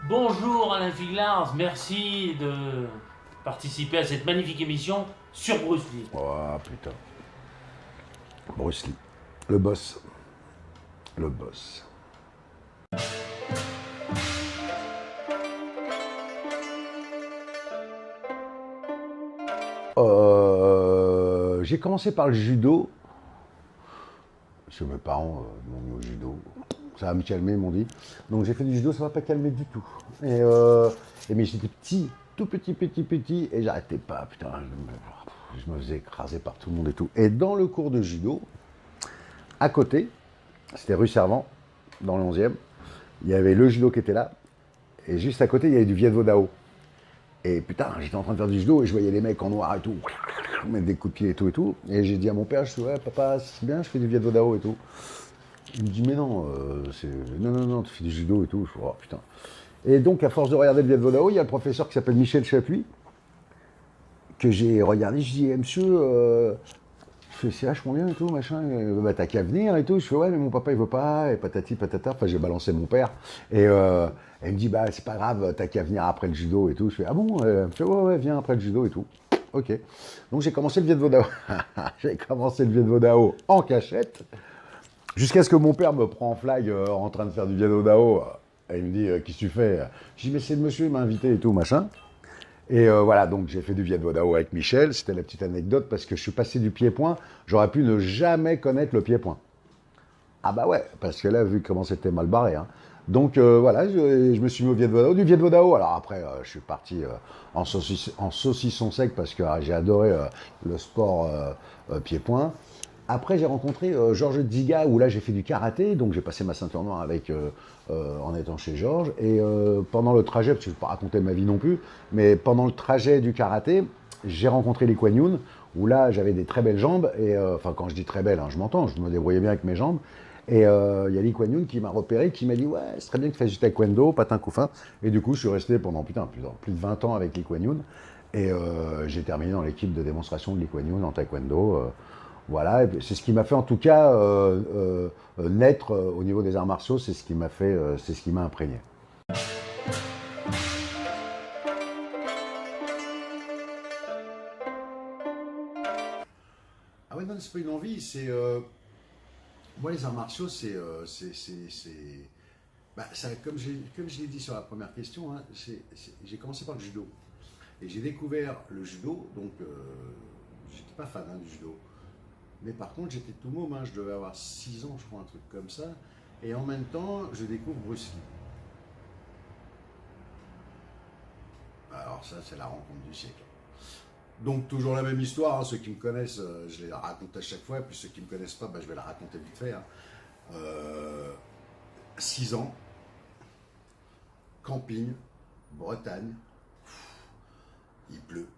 Bonjour Alain Figlars, merci de participer à cette magnifique émission sur Bruce Lee. Oh putain. Bruce Lee. Le boss. Le boss. J'ai commencé par le judo. Parce que mes parents m'ont mis au judo. Ça va me calmer, ils m'ont dit. Donc j'ai fait du judo, ça va pas calmer du tout. Mais j'étais petit, tout petit, et j'arrêtais pas, putain. Je me faisais écraser par tout le monde et tout. Et dans le cours de judo, à côté, c'était rue Servant, dans le 11e, il y avait le judo qui était là, et juste à côté, il y avait du Viet Vo Dao. Et putain, j'étais en train de faire du judo, et je voyais les mecs en noir et tout, mettre des coups de pied et tout. Et j'ai dit à mon père, je dis, ouais, papa, c'est bien, je fais du Viet Vo Dao et tout. Il me dit, mais non, non, tu fais du judo et tout. Je dis, oh putain. Et donc, à force de regarder le Viet Vo Dao, il y a le professeur qui s'appelle Michel Chapuis, que j'ai regardé. Je dis, monsieur, c'est vachement bien et tout, machin. Bah, t'as qu'à venir et tout. Je fais, ouais, mais mon papa, il veut pas, et patati, patata. Enfin, j'ai balancé mon père. Et elle me dit, bah, c'est pas grave, t'as qu'à venir après le judo et tout. Je fais, ah bon? Elle me fait, ouais, viens après le judo et tout. Ok. Donc, j'ai commencé le Viet Vo Dao. J'ai commencé le Viet Vo Dao en cachette. Jusqu'à ce que mon père me prend en flag en train de faire du Viet Vo Dao. Et il me dit, qu'est-ce que tu fais? Je dis, mais c'est le monsieur, il m'a invité et tout, machin. Et voilà, donc j'ai fait du Viet Vo Dao avec Michel. C'était la petite anecdote parce que je suis passé du pied-point. J'aurais pu ne jamais connaître le pied-point. Ah bah ouais, parce que là, vu comment c'était mal barré. Hein. Donc voilà, je me suis mis au Viet Vo Dao. Du Viet Vo Dao, alors après, je suis parti en saucisson sec parce que j'ai adoré le sport pied-point. Après, j'ai rencontré Georges Dziga, où là, j'ai fait du karaté. Donc, j'ai passé ma ceinture noire avec, en étant chez Georges. Et pendant le trajet, parce que je ne vais pas raconter ma vie non plus, mais pendant le trajet du karaté, j'ai rencontré Lee Kuan Yew, où là, j'avais des très belles jambes. Et enfin, quand je dis très belles, hein, je m'entends, je me débrouillais bien avec mes jambes. Et il y a Lee Kuan Yew qui m'a repéré, qui m'a dit, ouais, c'est très bien que tu fasses du taekwondo, patin coup fin. Et du coup, je suis resté pendant plus de 20 ans avec Lee Kuan Yew. Et j'ai terminé dans l'équipe de démonstration de Lee Kuan Yew en taekwondo. Voilà, c'est ce qui m'a fait en tout cas naître au niveau des arts martiaux, c'est ce qui m'a fait, c'est ce qui m'a imprégné. Ah ouais, non, c'est pas une envie, c'est... moi, les arts martiaux, bah, comme je l'ai dit sur la première question, hein, j'ai commencé par le judo. Et j'ai découvert le judo, donc j'étais pas fan hein, du judo. Mais par contre, j'étais tout môme, hein, je devais avoir 6 ans, je crois, un truc comme ça. Et en même temps, je découvre Bruce Lee. Alors ça, c'est la rencontre du siècle. Donc toujours la même histoire, hein. Ceux qui me connaissent, je les raconte à chaque fois, et puis ceux qui ne me connaissent pas, bah, je vais la raconter vite fait. Hein. 6 ans, camping, Bretagne, il pleut.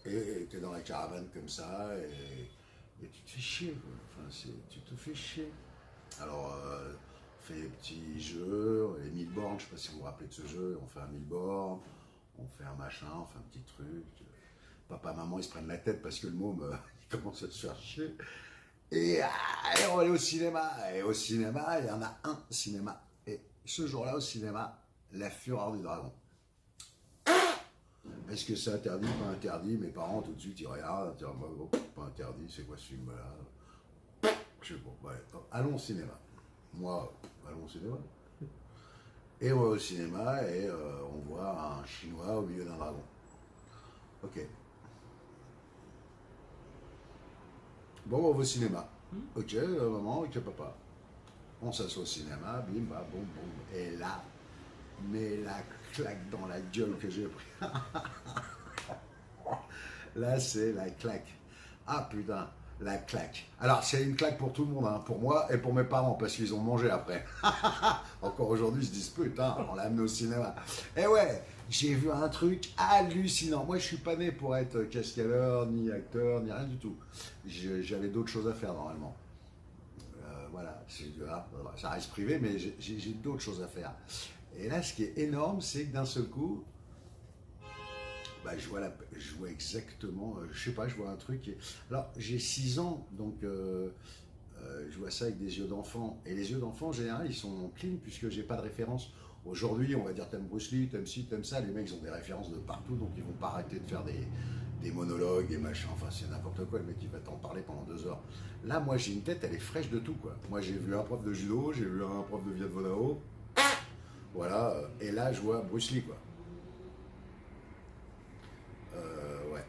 Et tu es dans la caravane comme ça, et tu te fais chier. Quoi. Enfin, tu te fais chier. Alors, on fait des petits jeux, les 1000 bornes, je ne sais pas si vous vous rappelez de ce jeu, on fait un 1000 bornes, on fait un machin, on fait un petit truc. Papa, maman, ils se prennent la tête parce que le môme, il commence à se faire chier. Et allez, on va aller au cinéma. Et au cinéma, il y en a un cinéma. Et ce jour-là, au cinéma, La Fureur du Dragon. Est-ce que c'est interdit, pas interdit? Mes parents, tout de suite, ils regardent, ils disent, oh, pas interdit, c'est quoi ce film-là? Je sais pas, ouais, allons au cinéma. Moi, allons au cinéma. Et on va au cinéma et on voit un Chinois au milieu d'un dragon. Ok. Bon, on va au cinéma. Ok, maman, ok, papa. On s'assoit au cinéma, bim, bam, boum, boum. Et là, mais la claque dans la gueule que j'ai pris. Là, c'est la claque. Ah putain. La claque. Alors, c'est une claque pour tout le monde, hein, pour moi et pour mes parents, parce qu'ils ont mangé après. Encore aujourd'hui, ils se disent, putain, on l'a amené au cinéma. Et ouais, j'ai vu un truc hallucinant. Moi, je suis pas né pour être cascadeur, ni acteur, ni rien du tout. J'avais d'autres choses à faire, normalement. Voilà, ça reste privé, mais j'ai d'autres choses à faire. Et là, ce qui est énorme, c'est que d'un seul coup, bah, je vois exactement, je sais pas, je vois un truc. Alors, j'ai 6 ans, donc je vois ça avec des yeux d'enfant. Et les yeux d'enfant, en général, ils sont clean, puisque j'ai pas de référence. Aujourd'hui, on va dire t'aimes Bruce Lee, t'aimes ci, t'aimes ça. Les mecs, ils ont des références de partout, donc ils vont pas arrêter de faire des monologues, des machins. Enfin, c'est n'importe quoi, le mec, il va t'en parler pendant 2 heures. Là, moi, j'ai une tête, elle est fraîche de tout, quoi. Moi, j'ai vu un prof de judo, j'ai vu un prof de Viet Vo Dao. Voilà, et là, je vois Bruce Lee, quoi. Ouais.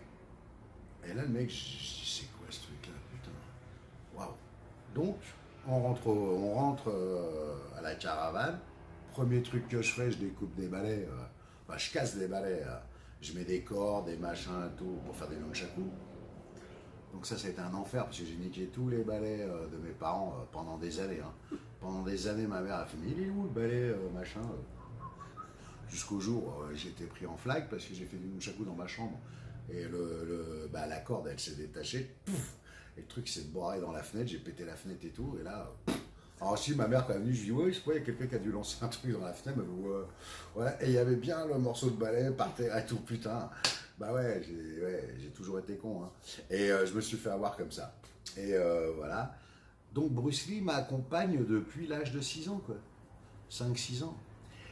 Et là, le mec, je dis, c'est quoi ce truc-là, putain. Waouh. Donc, on rentre à la caravane. Premier truc que je fais, je découpe des balais. Enfin, je casse des balais. Je mets des cordes, des machins et tout pour faire des nunchakus. Donc ça a été un enfer parce que j'ai niqué tous les balais de mes parents pendant des années. Hein. Pendant des années, ma mère a fait, mais il est où le balai, machin Jusqu'au jour où j'ai été pris en flag parce que j'ai fait du nunchaku dans ma chambre. Et la corde, elle s'est détachée. Pouf, et le truc s'est barré dans la fenêtre. J'ai pété la fenêtre et tout. Et là, alors si ma mère quand elle est venue, je dis ouais, c'est quoi, il y a quelqu'un qui a dû lancer un truc dans la fenêtre. Ouais. Et il y avait bien le morceau de balai par terre et tout, putain. Bah ouais, j'ai toujours été con. Hein. Et je me suis fait avoir comme ça. Et voilà. Donc Bruce Lee m'accompagne depuis l'âge de 6 ans, quoi. 5-6 ans.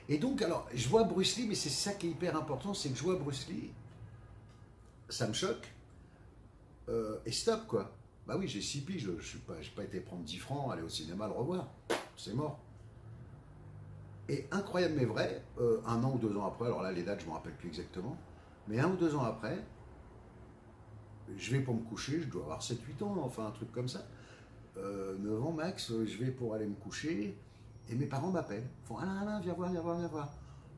Et donc, alors, je vois Bruce Lee, mais c'est ça qui est hyper important, c'est que je vois Bruce Lee, ça me choque, et stop, quoi. Bah oui, j'ai 6 piges, j'ai pas été prendre 10 francs, aller au cinéma, le revoir. C'est mort. Et incroyable mais vrai, 1 an ou 2 ans après, alors là, les dates, je ne me rappelle plus exactement, mais 1 ou 2 ans après, je vais pour me coucher, je dois avoir 7-8 ans, enfin un truc comme ça. 9 ans max, je vais pour aller me coucher, et mes parents m'appellent. Ils font Alain, Alain, viens voir, viens voir, viens voir.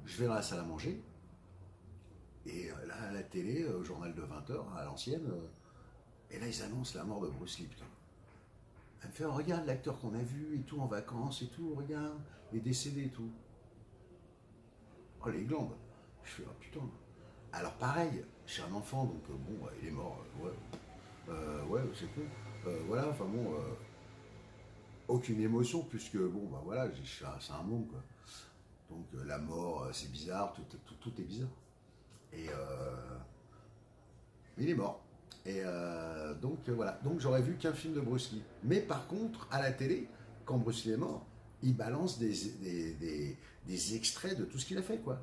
Je vais dans la salle à manger, et là, à la télé, au journal de 20h, à l'ancienne, et là, ils annoncent la mort de Bruce Lee, putain. Elle me fait, oh, regarde l'acteur qu'on a vu et tout, en vacances et tout, regarde, il est décédé et tout. Oh, les glandes. Je fais, oh putain. Alors, pareil, je suis un enfant, donc bon, il est mort, ouais, c'est tout. Voilà, enfin bon, aucune émotion, puisque bon, bah voilà, c'est un monde, quoi. Donc, la mort, c'est bizarre, tout est bizarre. Et il est mort. Et donc voilà. Donc j'aurais vu qu'un film de Bruce Lee. Mais par contre, à la télé, quand Bruce Lee est mort, il balance des extraits de tout ce qu'il a fait, quoi.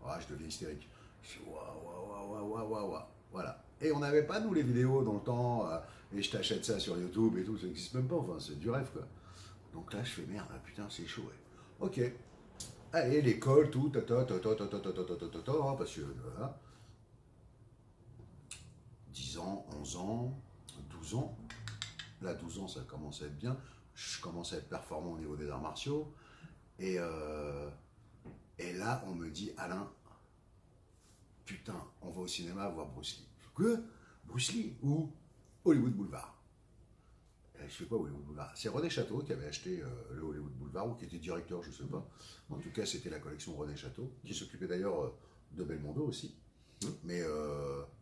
Oh, je deviens hystérique. Je suis waouh. Voilà. Et on n'avait pas, nous, les vidéos dans le temps, et je t'achète ça sur YouTube et tout, ça n'existe même pas, enfin, c'est du rêve, quoi. Donc là, je fais merde, putain, c'est chaud, ouais. Ok. Allez, l'école, tout, parce que, voilà. 10 ans, 11 ans, 12 ans. Là, 12 ans, ça commence à être bien. Je commence à être performant au niveau des arts martiaux. Et là, on me dit, Alain, putain, on va au cinéma voir Bruce Lee. Quoi? Bruce Lee? Où? Hollywood Boulevard. Et je fais quoi, Hollywood Boulevard? C'est René Château qui avait acheté le Hollywood Boulevard, ou qui était directeur, je sais pas. En tout cas, c'était la collection René Château, qui s'occupait d'ailleurs de Belmondo aussi. Mais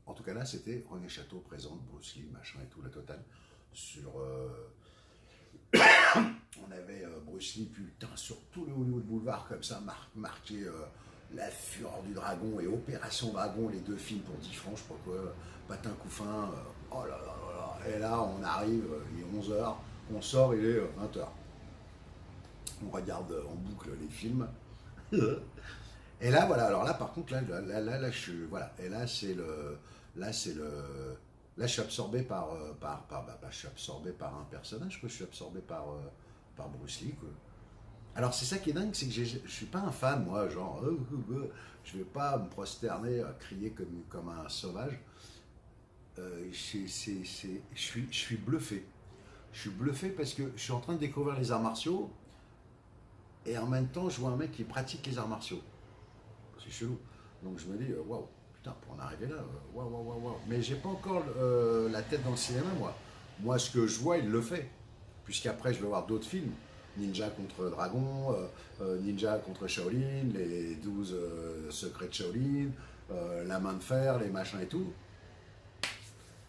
en tout cas là, c'était René Château présente, Bruce Lee, machin et tout, la totale. Sur, on avait Bruce Lee, putain, sur tout le Hollywood Boulevard, comme ça, marqué La Fureur du Dragon et Opération Dragon, les 2 films pour 10 francs, je sais pas quoi, Patin Couffin, oh là là là là. Et là, on arrive, il est 11h, on sort, il est 20h. On regarde en boucle les films. Et là, voilà, alors là, par contre, là, je suis, voilà, et là, là, je suis absorbé je suis absorbé par un personnage, quoi, je suis absorbé par Bruce Lee, quoi. Alors, c'est ça qui est dingue, c'est que je suis pas un fan, moi, genre, je vais pas me prosterner, crier comme un sauvage. Je suis bluffé. Je suis bluffé parce que je suis en train de découvrir les arts martiaux, et en même temps, je vois un mec qui pratique les arts martiaux. C'est chelou. Donc je me dis, waouh, putain, pour en arriver là, waouh, waouh, waouh, waouh. Mais j'ai pas encore la tête dans le cinéma, moi. Moi, ce que je vois, il le fait. Puisqu'après, je vais voir d'autres films. Ninja contre Dragon, Ninja contre Shaolin, les 12 secrets de Shaolin, la main de fer, les machins et tout.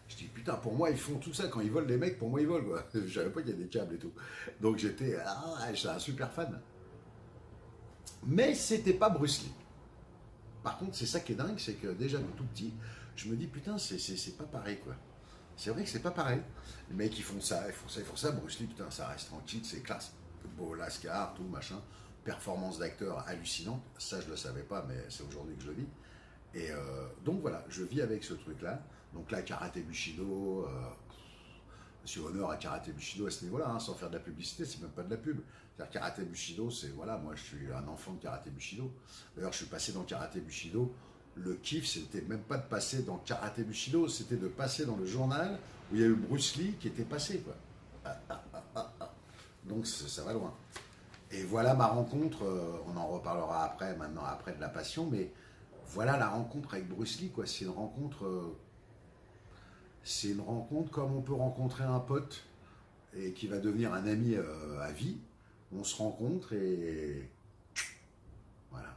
Je dis putain, pour moi ils font tout ça quand ils volent les mecs, pour moi ils volent quoi. Je savais pas qu'il y a des câbles et tout. Donc j'étais un super fan. Mais c'était pas Bruce Lee. Par contre, c'est ça qui est dingue, c'est que déjà de tout petit, je me dis putain, c'est pas pareil quoi. C'est vrai que c'est pas pareil. Les mecs ils font ça, ils font ça, ils font ça. Bruce Lee, putain, ça reste tranquille, c'est classe. Beau Lascar, tout machin. Performance d'acteur hallucinante. Ça, je le savais pas, mais c'est aujourd'hui que je le vis. Et donc voilà, je vis avec ce truc-là. Donc là, Karaté Bushido, monsieur honneur à Karaté Bushido à ce niveau-là, hein, sans faire de la publicité, c'est même pas de la pub. C'est-à-dire Karaté Bushido, c'est voilà, moi je suis un enfant de Karaté Bushido. D'ailleurs, je suis passé dans Karaté Bushido. Le kiff, c'était même pas de passer dans Karaté Bushido, c'était de passer dans le journal où il y a eu Bruce Lee qui était passé, quoi. Donc ça va loin. Et voilà ma rencontre, on en reparlera après, maintenant, après de la passion, mais voilà la rencontre avec Bruce Lee, quoi. C'est une rencontre comme on peut rencontrer un pote et qui va devenir un ami à vie. On se rencontre et voilà.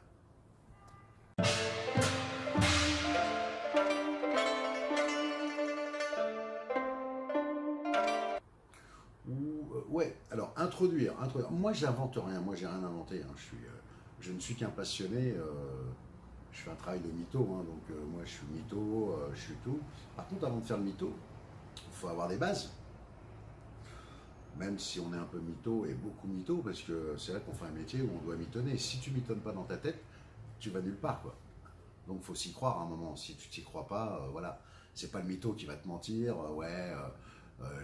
Ouais, alors introduire. Moi, j'invente rien. Moi, j'ai rien inventé. Hein. Je ne suis qu'un passionné. Je fais un travail de mytho, hein, donc moi, je suis mytho, je suis tout. Par contre, avant de faire le mytho, il faut avoir des bases. Même si on est un peu mytho et beaucoup mytho, parce que c'est vrai qu'on fait un métier où on doit mitonner. Si tu mitonnes pas dans ta tête, tu vas nulle part, quoi. Donc, il faut s'y croire à un moment. Si tu t'y crois pas, voilà. C'est pas le mytho qui va te mentir.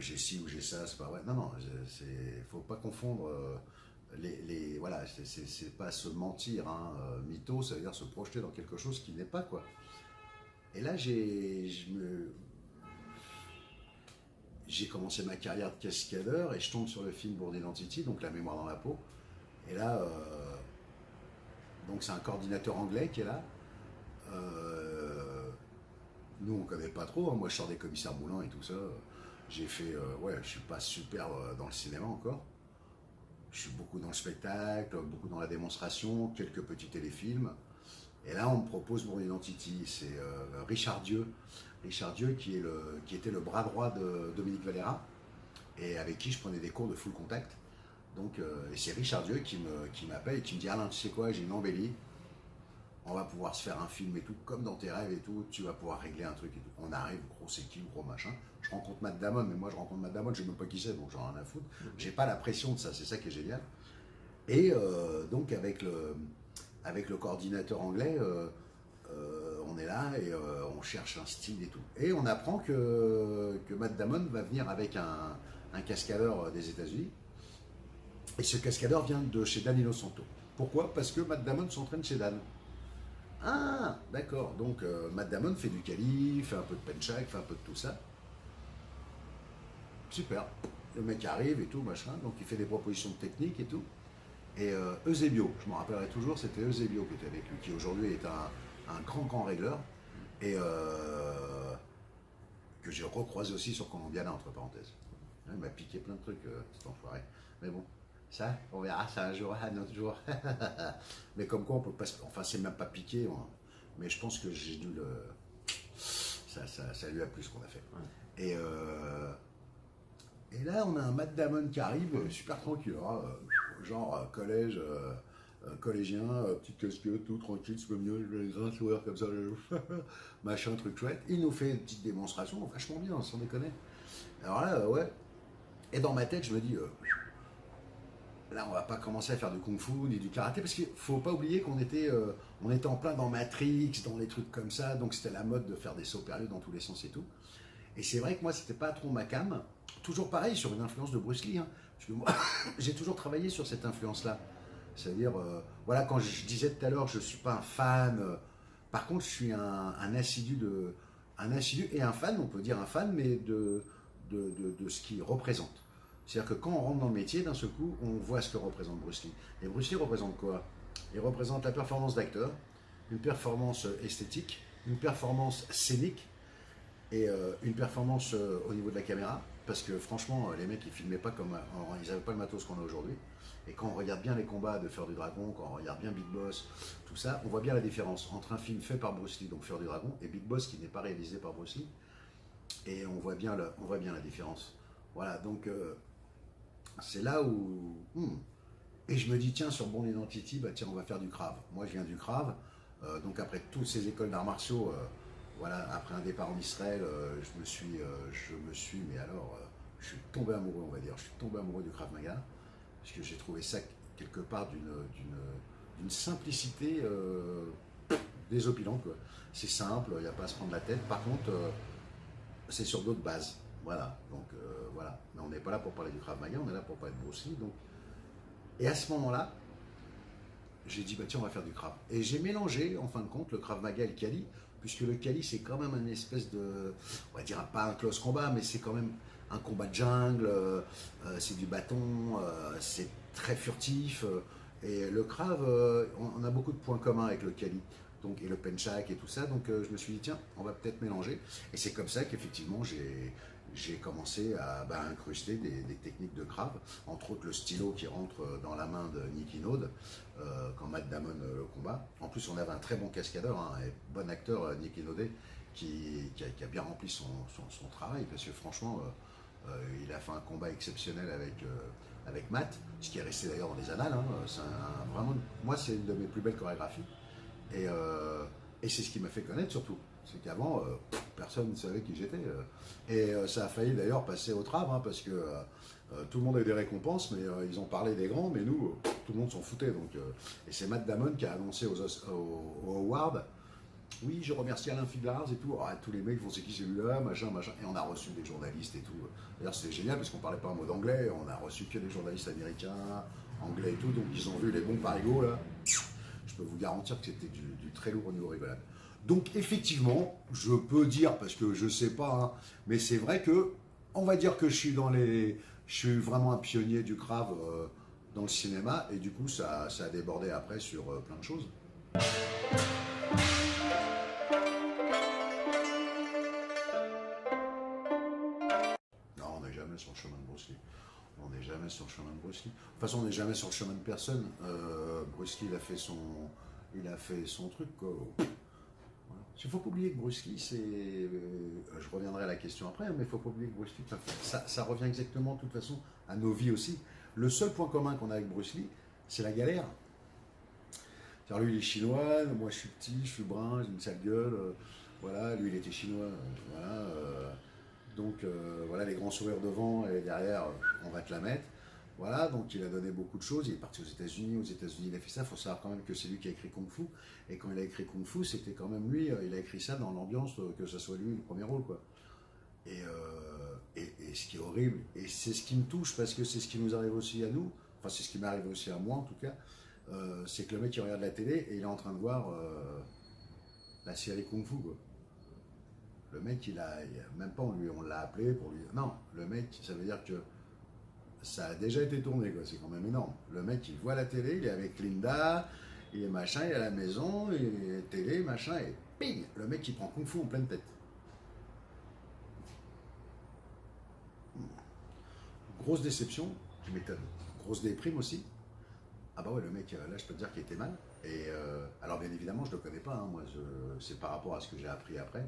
J'ai ci ou j'ai ça, c'est pas vrai. Non, non, faut pas confondre voilà, c'est pas se mentir. Hein. Mytho, ça veut dire se projeter dans quelque chose qui n'est pas, quoi. Et là, j'ai commencé ma carrière de cascadeur et je tombe sur le film Bourne Identity, donc La mémoire dans la peau. Et là, donc c'est un coordinateur anglais qui est là. Nous, on connaît pas trop. Hein. Moi, je sors des commissaires Moulins et tout ça. J'ai fait, je suis pas super dans le cinéma encore. Je suis beaucoup dans le spectacle, beaucoup dans la démonstration, quelques petits téléfilms. Et là, on me propose Bourne Identity. C'est Richard Dieu. Richard Dieu qui était le bras droit de Dominique Valera et avec qui je prenais des cours de full contact. Donc, et c'est Richard Dieu qui m'appelle et qui me dit Alain, tu sais quoi, j'ai une embellie. On va pouvoir se faire un film et tout, comme dans tes rêves et tout, tu vas pouvoir régler un truc et tout. On arrive, gros c'est qui, gros machin. Je rencontre Matt Damon, mais moi je rencontre Matt Damon, je sais même pas qui c'est, donc j'en ai rien à foutre. J'ai pas la pression de ça, c'est ça qui est génial. Et donc avec le coordinateur anglais, on est là et on cherche un style et tout. Et on apprend que Matt Damon va venir avec un cascadeur des États-Unis. Et ce cascadeur vient de chez Danilo Santo. Pourquoi? Parce que Matt Damon s'entraîne chez Dan. Ah, d'accord. Donc, Matt Damon fait du quali, fait un peu de penchak, fait un peu de tout ça. Super. Le mec arrive et tout, machin. Donc, il fait des propositions de technique et tout. Et Eusebio, je m'en rappellerai toujours, c'était Eusebio qui était avec lui, qui aujourd'hui est un grand régleur. Et que j'ai recroisé aussi sur Colombiana, entre parenthèses. Il m'a piqué plein de trucs, cet enfoiré. Mais bon. Ça, on verra ça un jour, un autre jour. Mais comme quoi, on peut pas. Enfin, c'est même pas piqué, hein. Mais je pense que j'ai dû le. Ça lui a plu ce qu'on a fait. Ouais. Et là, on a un Matt Damon qui arrive, super tranquille, hein, genre collège, collégien, petite casquette, tout tranquille, c'est mieux, les grands sourires comme ça, machin, truc chouette. Il nous fait une petite démonstration, vachement bien, sans déconner. Alors là, ouais. Et dans ma tête, je me dis. Là, on va pas commencer à faire du kung-fu ni du karaté parce qu'il faut pas oublier qu'on était, on était en plein dans Matrix, dans les trucs comme ça, donc c'était la mode de faire des sauts périlleux dans tous les sens et tout. Et c'est vrai que moi, c'était pas trop ma came. Toujours pareil sur une influence de Bruce Lee. Hein, parce que moi, j'ai toujours travaillé sur cette influence-là. C'est-à-dire, voilà, quand je disais tout à l'heure, je suis pas un fan. Par contre, je suis un assidu et un fan, on peut dire un fan, mais de ce qu'il représente. C'est-à-dire que quand on rentre dans le métier, d'un seul coup, on voit ce que représente Bruce Lee. Et Bruce Lee représente quoi? Il représente la performance d'acteur, une performance esthétique, une performance scénique et une performance au niveau de la caméra. Parce que franchement, les mecs, ils filmaient pas comme. Ils n'avaient pas le matos qu'on a aujourd'hui. Et quand on regarde bien les combats de Feu du Dragon, quand on regarde bien Big Boss, tout ça, on voit bien la différence entre un film fait par Bruce Lee, donc Feu du Dragon, et Big Boss qui n'est pas réalisé par Bruce Lee. Et on voit bien la différence. Voilà, donc c'est là où. Et je me dis, tiens, sur Born Identity, bah tiens, on va faire du Krav. Moi, je viens du Krav. Donc après toutes ces écoles d'arts martiaux, voilà, après un départ en Israël, mais alors, je suis tombé amoureux, on va dire. Je suis tombé amoureux du Krav Maga. Parce que j'ai trouvé ça quelque part d'une simplicité désopilante, quoi. C'est simple, il n'y a pas à se prendre la tête. Par contre, c'est sur d'autres bases. Voilà, donc voilà. Mais on n'est pas là pour parler du Krav Maga, on est là pour parler de Bruce Lee. Donc. Et à ce moment-là, j'ai dit, bah tiens, on va faire du Krav. Et j'ai mélangé, en fin de compte, le Krav Maga et le Kali, puisque le Kali, c'est quand même une espèce de, on va dire, pas un close combat, mais c'est quand même un combat de jungle, c'est du bâton, c'est très furtif. Et le Krav, on a beaucoup de points communs avec le Kali. Donc, et le Penchak et tout ça, donc je me suis dit, tiens, on va peut-être mélanger. Et c'est comme ça qu'effectivement, j'ai commencé à incruster des techniques de Krav, entre autres le stylo qui rentre dans la main de Nicky Node quand Matt Damon le combat. En plus, on avait un très bon cascadeur, et bon acteur, Nicky Node, qui a bien rempli son travail, parce que franchement, il a fait un combat exceptionnel avec Matt, ce qui est resté d'ailleurs dans les annales. Vraiment, moi, c'est une de mes plus belles chorégraphies. Et c'est ce qui m'a fait connaître surtout. C'est qu'avant, personne ne savait qui j'étais. Et ça a failli d'ailleurs passer au Trav, parce que tout le monde a eu des récompenses, mais ils ont parlé des grands, mais nous, tout le monde s'en foutait. Donc, et c'est Matt Damon qui a annoncé aux Awards, oui, je remercie Alain Figlars et tout. Tous les mecs vont c'est qui celui-là, machin. Et on a reçu des journalistes et tout. D'ailleurs, c'était génial parce qu'on parlait pas un mot d'anglais. On a reçu que des journalistes américains, anglais et tout. Donc, ils ont vu les bons parigots, là. Je peux vous garantir que c'était du très lourd au niveau rigolade. Donc effectivement, je peux dire, parce que je sais pas, mais c'est vrai que, on va dire que je suis vraiment un pionnier du Krav dans le cinéma, et du coup ça a débordé après sur plein de choses. Non, on n'est jamais sur le chemin de Bruce Lee. On n'est jamais sur le chemin de Bruce Lee. De toute façon, on n'est jamais sur le chemin de personne. Bruce Lee, il a fait son truc, quoi. Il ne faut pas oublier que Bruce Lee, je reviendrai à la question après, mais il ne faut pas oublier que Bruce Lee, ça revient exactement de toute façon à nos vies aussi. Le seul point commun qu'on a avec Bruce Lee, c'est la galère. C'est-à-dire, lui, il est chinois, moi je suis petit, je suis brun, j'ai une sale gueule, voilà, lui il était chinois, voilà. Donc voilà, les grands sourires devant et derrière, on va te la mettre. Voilà, donc il a donné beaucoup de choses, il est parti aux États-Unis il a fait ça, il faut savoir quand même que c'est lui qui a écrit Kung Fu, et quand il a écrit Kung Fu, c'était quand même lui, il a écrit ça dans l'ambiance, que ce soit lui le premier rôle, quoi. Et ce qui est horrible, et c'est ce qui me touche, parce que c'est ce qui nous arrive aussi à nous, enfin c'est ce qui m'arrive aussi à moi en tout cas, c'est que le mec il regarde la télé, et il est en train de voir la série Kung Fu, quoi. Le mec, même pas on l'a appelé pour lui... Non, le mec, ça veut dire que ça a déjà été tourné, quoi. C'est quand même énorme. Le mec, il voit la télé, il est avec Linda, il est machin, il est à la maison, il est télé, machin, et ping, le mec, il prend Kung Fu en pleine tête. Grosse déception, je m'étonne. Grosse déprime aussi. Ah bah ouais, le mec, là, je peux te dire qu'il était mal. Et alors, bien évidemment, je le connais pas, moi, c'est par rapport à ce que j'ai appris après.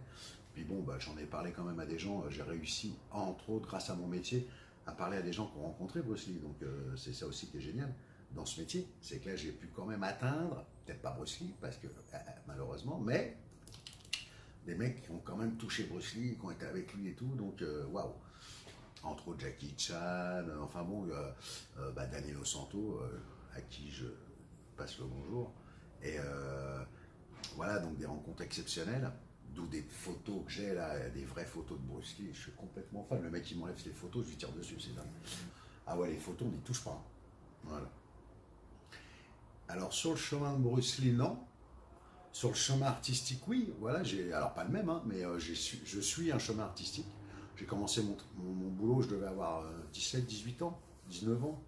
Puis bon, j'en ai parlé quand même à des gens, j'ai réussi, entre autres, grâce à mon métier, à parler à des gens qui ont rencontré Bruce Lee. Donc c'est ça aussi qui est génial dans ce métier, c'est que là j'ai pu quand même atteindre, peut-être pas Bruce Lee, parce que malheureusement, mais des mecs qui ont quand même touché Bruce Lee, qui ont été avec lui et tout, donc waouh. Entre autres Jackie Chan, enfin bon, Danilo Santo, à qui je passe le bonjour. Et voilà, donc des rencontres exceptionnelles. D'où des photos que j'ai là, des vraies photos de Bruce Lee, je suis complètement fan. Le mec il m'enlève ses photos, je lui tire dessus, c'est dingue. Ah ouais, les photos on n'y touche pas. Voilà. Alors sur le chemin de Bruce Lee, non. Sur le chemin artistique, oui. Voilà, alors pas le même, mais je suis un chemin artistique. J'ai commencé mon boulot, je devais avoir 17, 18 ans, 19 ans.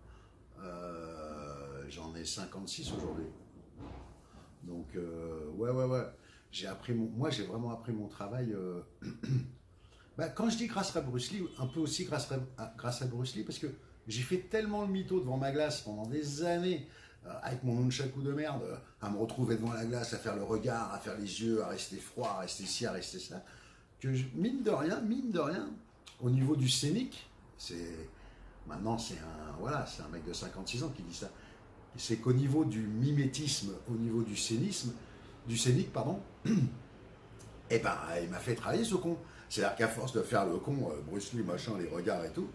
J'en ai 56 aujourd'hui. Donc, ouais. moi, j'ai vraiment appris mon travail. Bah, quand je dis grâce à Bruce Lee, un peu aussi grâce à Bruce Lee, parce que j'ai fait tellement le mytho devant ma glace pendant des années, avec mon nunchaku de merde, à me retrouver devant la glace, à faire le regard, à faire les yeux, à rester froid, à rester ci, à rester ça, que mine de rien, au niveau du scénique, maintenant c'est un mec de 56 ans qui dit ça, c'est qu'au niveau du mimétisme, au niveau du scénique, pardon, et ben il m'a fait travailler ce con. C'est-à-dire qu'à force de faire le con, Bruce Lee, machin, les regards et tout,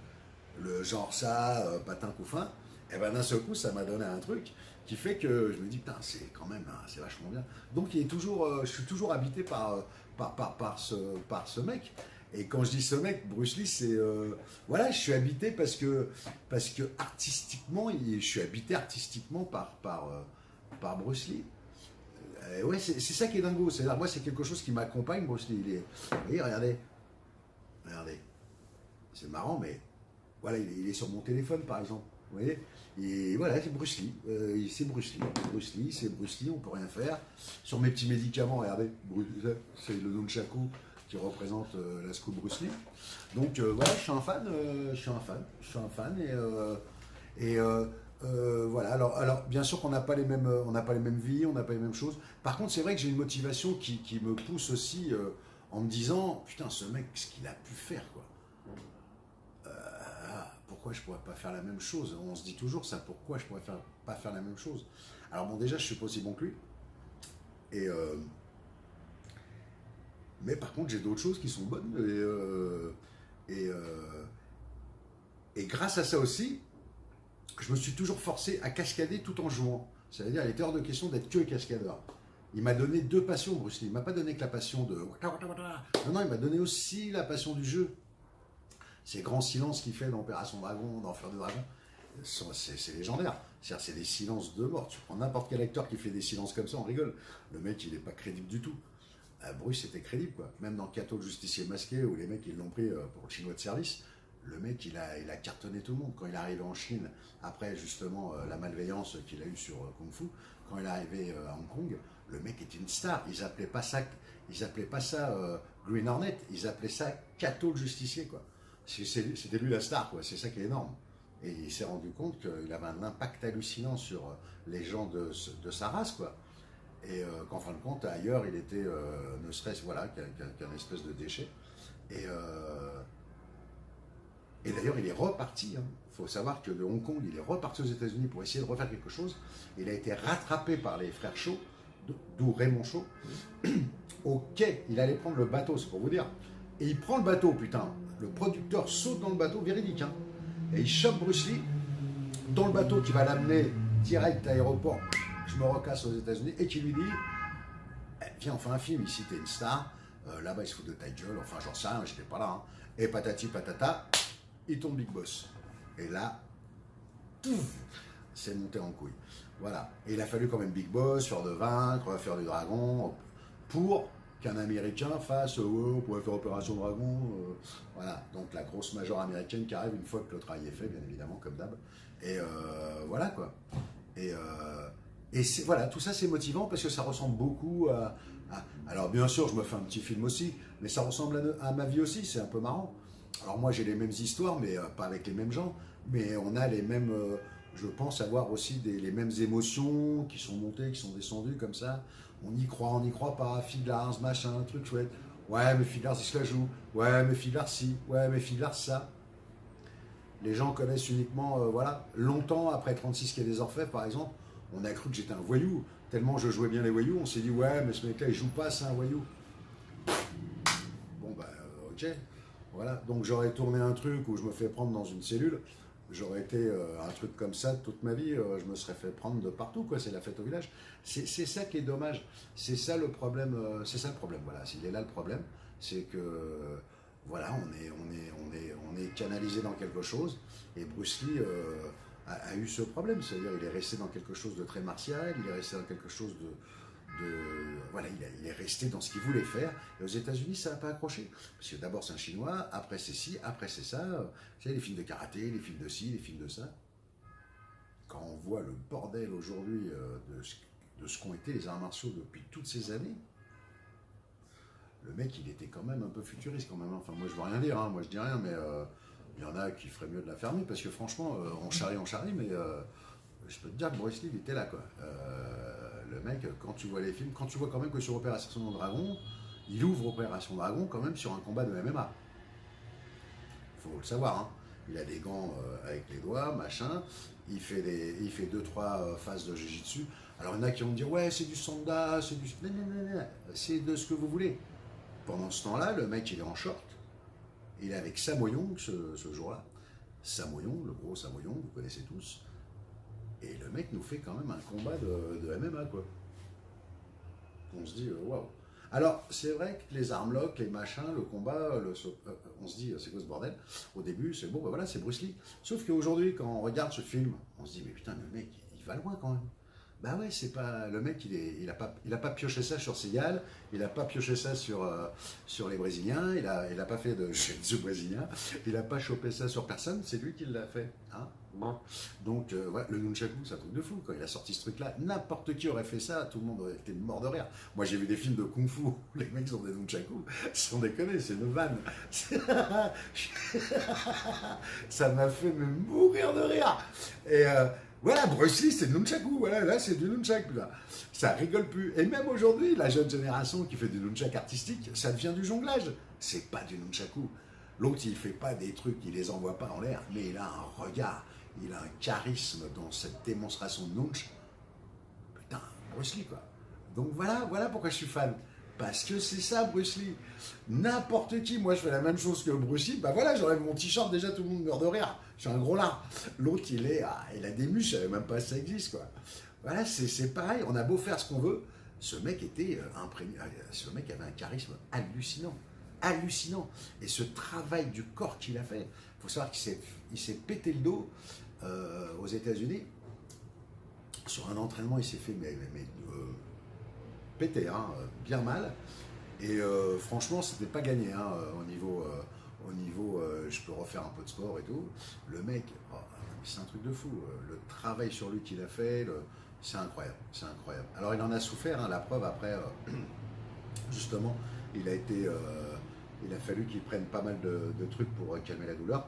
le genre ça, patin couffin, et ben d'un seul coup, ça m'a donné un truc qui fait que je me dis, putain, c'est quand même, c'est vachement bien. Donc je suis toujours habité par ce mec. Et quand je dis ce mec, Bruce Lee, c'est voilà, je suis habité parce que artistiquement, je suis habité artistiquement par Bruce Lee. Ouais, c'est ça qui est dingo. C'est-à-dire, moi, c'est quelque chose qui m'accompagne, Bruce Lee. Vous voyez, regardez, c'est marrant, mais voilà, il est sur mon téléphone, par exemple. Vous voyez, et voilà, c'est Bruce Lee. C'est Bruce Lee. C'est Bruce Lee, on peut rien faire. Sur mes petits médicaments, regardez, c'est le nunchaku qui représente la scoop Bruce Lee. Donc voilà, je suis un fan voilà. Alors bien sûr qu'on n'a pas les mêmes vies, on n'a pas les mêmes choses. Par contre, c'est vrai que j'ai une motivation qui me pousse aussi en me disant, putain, ce mec, ce qu'il a pu faire, quoi. Pourquoi je pourrais pas faire la même chose? On se dit toujours ça, pourquoi je pourrais pas faire la même chose? Alors bon, déjà, je suis pas aussi bon que lui. Et mais par contre, j'ai d'autres choses qui sont bonnes. Et grâce à ça aussi, je me suis toujours forcé à cascader tout en jouant. C'est-à-dire, il était hors de question d'être que cascadeur. Il m'a donné deux passions, Bruce Lee. Il m'a pas donné que la passion de... Non, il m'a donné aussi la passion du jeu. Ces grands silences qu'il fait dans Opération Dragon, dans Fleur de Dragon, c'est légendaire. C'est des silences de mort. Tu prends n'importe quel acteur qui fait des silences comme ça, on rigole. Le mec, il n'est pas crédible du tout. Bruce était crédible, quoi. Même dans Kato le justicier masqué, où les mecs, ils l'ont pris pour le chinois de service, le mec, il a cartonné tout le monde. Quand il est arrivé en Chine, après justement la malveillance qu'il a eue sur Kung Fu, quand il est arrivé à Hong Kong, le mec était une star. Ils appelaient pas ça Green Hornet, ils appelaient ça Kato le justicier, quoi. C'était lui la star, quoi. C'est ça qui est énorme. Et il s'est rendu compte qu'il avait un impact hallucinant sur les gens de sa race, quoi. Et qu'en fin de compte, ailleurs, il était ne serait-ce voilà, qu'un espèce de déchet. Et d'ailleurs, il est reparti. Il faut savoir que de Hong Kong, il est reparti aux États-Unis pour essayer de refaire quelque chose. Il a été rattrapé par les frères Shaw, d'où Raymond Shaw, au quai. Il allait prendre le bateau, c'est pour vous dire. Et il prend le bateau, putain. Le producteur saute dans le bateau, véridique. Et il chope Bruce Lee dans le bateau qui va l'amener direct à l'aéroport. Je me recasse aux États-Unis et qui lui dit viens, on fait un film, ici t'es une star, là-bas il se fout de ta gueule, enfin j'en sais rien, j'étais pas là. Et patati patata, il tombe Big Boss. Et là, c'est monté en couille. Voilà. Et il a fallu quand même Big Boss, faire de vaincre, faire du dragon, pour qu'un Américain fasse on pourrait faire Opération Dragon. Voilà. Donc la grosse major américaine qui arrive une fois que le travail est fait, bien évidemment, comme d'hab. Et voilà quoi. Et voilà, tout ça c'est motivant parce que ça ressemble beaucoup alors bien sûr, je me fais un petit film aussi, mais ça ressemble à ma vie aussi, c'est un peu marrant. Alors moi j'ai les mêmes histoires, mais pas avec les mêmes gens, mais on a les mêmes, je pense avoir aussi les mêmes émotions qui sont montées, qui sont descendues comme ça. On y croit pas, Figlars, machin, truc chouette. Ouais, mais Figlars il se la joue. Ouais, mais Figlars si. Ouais, mais Figlars ça. Les gens connaissent uniquement, voilà, longtemps après 36 Quai des Orfèvres par exemple, on a cru que j'étais un voyou. Tellement je jouais bien les voyous, on s'est dit ouais, mais ce mec-là il joue pas, c'est un voyou. Bon bah ok, voilà. Donc j'aurais tourné un truc où je me fais prendre dans une cellule, j'aurais été un truc comme ça toute ma vie, je me serais fait prendre de partout, quoi. C'est la fête au village. C'est ça qui est dommage. C'est ça le problème. Voilà, il est là le problème, c'est que voilà, on est canalisé dans quelque chose. Et Bruce Lee a eu ce problème, c'est-à-dire il est resté dans quelque chose de très martial, il est resté dans quelque chose voilà, il est resté dans ce qu'il voulait faire. Et aux États-Unis, ça n'a pas accroché. Parce que d'abord, c'est un Chinois, après c'est ci, après c'est ça. Vous savez, les films de karaté, les films de ci, les films de ça. Quand on voit le bordel aujourd'hui de ce qu'ont été les arts martiaux depuis toutes ces années, le mec, il était quand même un peu futuriste quand même. Enfin, moi, je veux rien dire, hein, moi, je dis rien, mais il y en a qui feraient mieux de la fermer, parce que franchement, on charrie, mais je peux te dire que Bruce Lee, il était là, quoi. Le mec, quand tu vois les films, quand tu vois quand même que sur Opération Dragon, il ouvre Opération Dragon quand même sur un combat de MMA. Faut le savoir, hein. Il a des gants avec les doigts, machin. Il fait 2-3 phases de jiu-jitsu. Alors il y en a qui vont me dire ouais c'est du sanda, c'est du. Non, non, non, non. C'est de ce que vous voulez. Pendant ce temps-là, le mec il est en short. Il est avec Samoyong ce jour-là. Samoyong, le gros Samoyong, vous connaissez tous. Et le mec nous fait quand même un combat de MMA, quoi. On se dit waouh. Alors, c'est vrai que les armlocks, les machins, le combat, on se dit, c'est quoi ce bordel? Au début, c'est bon, ben voilà, c'est Bruce Lee. Sauf qu'aujourd'hui, quand on regarde ce film, on se dit, mais putain, le mec, il va loin quand même. Bah ouais, c'est pas. Le mec, il a pas pioché ça sur Seagal, il a pas pioché ça sur les Brésiliens, il a pas fait de jiu-jitsu brésilien, il a pas chopé ça sur personne, c'est lui qui l'a fait. Hein, bon. Donc, ouais, le nunchaku, c'est un truc de fou. Quand il a sorti ce truc-là, n'importe qui aurait fait ça, tout le monde aurait été mort de rire. Moi, j'ai vu des films de kung-fu où les mecs ont des nunchaku, sans déconner, c'est une vanne. Ça m'a fait me mourir de rire. Et. Voilà, Bruce Lee, c'est du nunchaku. Voilà, là, c'est du nunchak. Là. Ça rigole plus. Et même aujourd'hui, la jeune génération qui fait du nunchak artistique, ça devient du jonglage. C'est pas du nunchaku. L'autre, il fait pas des trucs, il les envoie pas en l'air, mais il a un regard, il a un charisme dans cette démonstration de nunch. Putain, Bruce Lee, quoi. Donc voilà pourquoi je suis fan. Parce que c'est ça, Bruce Lee. N'importe qui, moi je fais la même chose que Bruce Lee, bah voilà, j'enlève mon t-shirt, déjà tout le monde meurt de rire. Je suis un gros lard. L'autre, il a des muscles, je savais même pas si ça existe, quoi. Voilà, c'est pareil, on a beau faire ce qu'on veut, ce mec était imprégné, ce mec avait un charisme hallucinant. Hallucinant. Et ce travail du corps qu'il a fait, il faut savoir qu'il s'est pété le dos aux États-Unis. Sur un entraînement, il s'est fait pété, hein, bien mal. Et franchement, c'était pas gagné hein, au niveau je peux refaire un peu de sport et tout. Le mec, oh, c'est un truc de fou. Le travail sur lui qu'il a fait, c'est incroyable, c'est incroyable. Alors il en a souffert, hein, la preuve après, justement, il a fallu qu'il prenne pas mal de trucs pour calmer la douleur.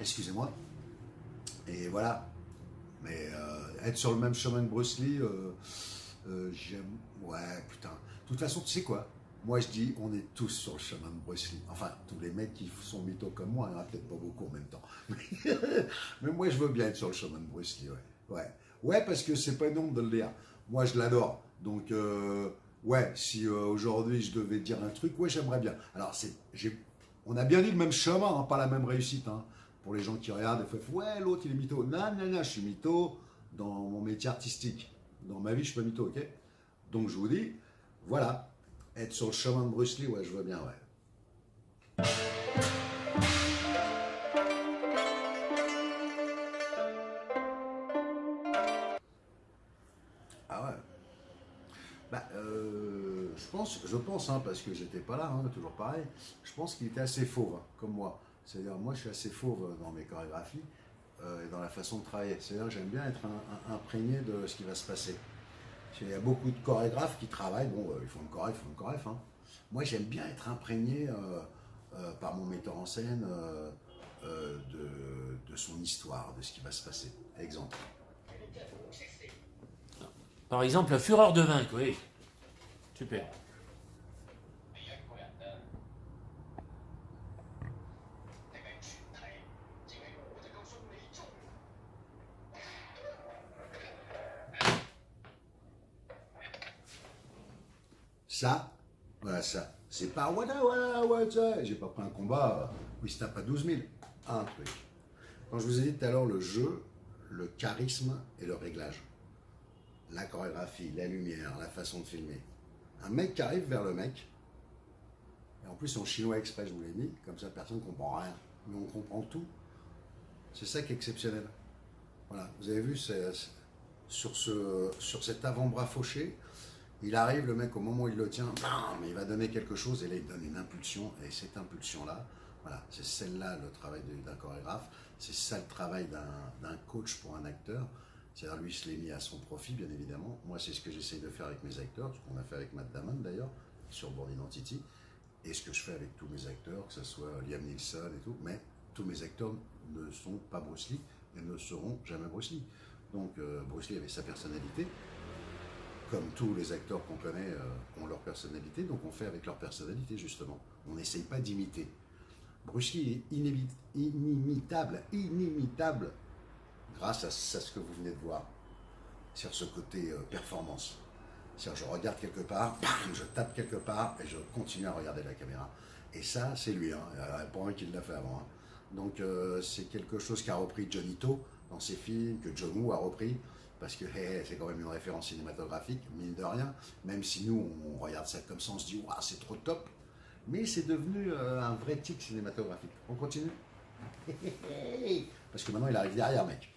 Excusez-moi. Et voilà. Mais être sur le même chemin que Bruce Lee, j'aime. Ouais, putain. De toute façon, tu sais quoi? Moi, je dis, on est tous sur le chemin de Bruce Lee. Enfin, tous les mecs qui sont mythos comme moi, il n'y en a peut-être pas beaucoup en même temps. Mais moi, je veux bien être sur le chemin de Bruce Lee, ouais. Ouais, parce que c'est pas une honte de le dire. Moi, je l'adore. Donc, ouais, si aujourd'hui je devais dire un truc, ouais, j'aimerais bien. Alors, on a bien dit le même chemin, hein, pas la même réussite. Hein. Pour les gens qui regardent, ils font, ouais, l'autre, il est mytho. Non, non, non, je suis mytho dans mon métier artistique. Dans ma vie, je suis pas mytho, ok? Donc, je vous dis, voilà. Être sur le chemin de Bruce Lee, ouais, je vois bien, ouais. Ah ouais. Bah, je pense, hein, parce que j'étais pas là, hein, toujours pareil. Je pense qu'il était assez fauve, hein, comme moi. C'est-à-dire, moi, je suis assez fauve dans mes chorégraphies et dans la façon de travailler. C'est-à-dire, j'aime bien être imprégné de ce qui va se passer. Il y a beaucoup de chorégraphes qui travaillent, bon, ils font le chorégraphe, hein. Moi, j'aime bien être imprégné par mon metteur en scène de son histoire, de ce qui va se passer. Exemple. Par exemple, la fureur de vaincre, oui. Super. Ça, voilà ça. C'est pas wada, j'ai pas pris un combat où il se tape à 12 000. Un truc. Quand je vous ai dit tout à l'heure, le jeu, le charisme et le réglage. La chorégraphie, la lumière, la façon de filmer. Un mec qui arrive vers le mec, et en plus en chinois exprès, je vous l'ai dit, comme ça personne ne comprend rien, mais on comprend tout. C'est ça qui est exceptionnel. Voilà, vous avez vu, sur cet avant-bras fauché, il arrive, le mec, au moment où il le tient, bam, il va donner quelque chose, et là il donne une impulsion, et cette impulsion-là, voilà, c'est celle-là le travail d'un chorégraphe, c'est ça le travail d'un coach pour un acteur. C'est-à-dire, lui, il se l'est mis à son profit, bien évidemment. Moi, c'est ce que j'essaye de faire avec mes acteurs, ce qu'on a fait avec Matt Damon, d'ailleurs. sur Bourne Identity, et ce que je fais avec tous mes acteurs, que ce soit Liam Neeson et tout, mais tous mes acteurs ne sont pas Bruce Lee et ne seront jamais Bruce Lee. Donc Bruce Lee avait sa personnalité, comme tous les acteurs qu'on connaît ont leur personnalité, donc on fait avec leur personnalité justement. On n'essaye pas d'imiter. Bruce Lee est inimitable grâce à ce que vous venez de voir, sur ce côté performance. C'est-à-dire, je regarde quelque part, bam, je tape quelque part et je continue à regarder la caméra. Et ça, c'est lui, hein. Il n'y a pas un qui l'a fait avant. Hein. Donc, c'est quelque chose qu'a repris Johnny To dans ses films, que John Woo a repris, parce que c'est quand même une référence cinématographique, mine de rien. Même si nous, on regarde ça comme ça, on se dit, waouh, c'est trop top. Mais c'est devenu un vrai tic cinématographique. On continue. Parce que maintenant, il arrive derrière, mec.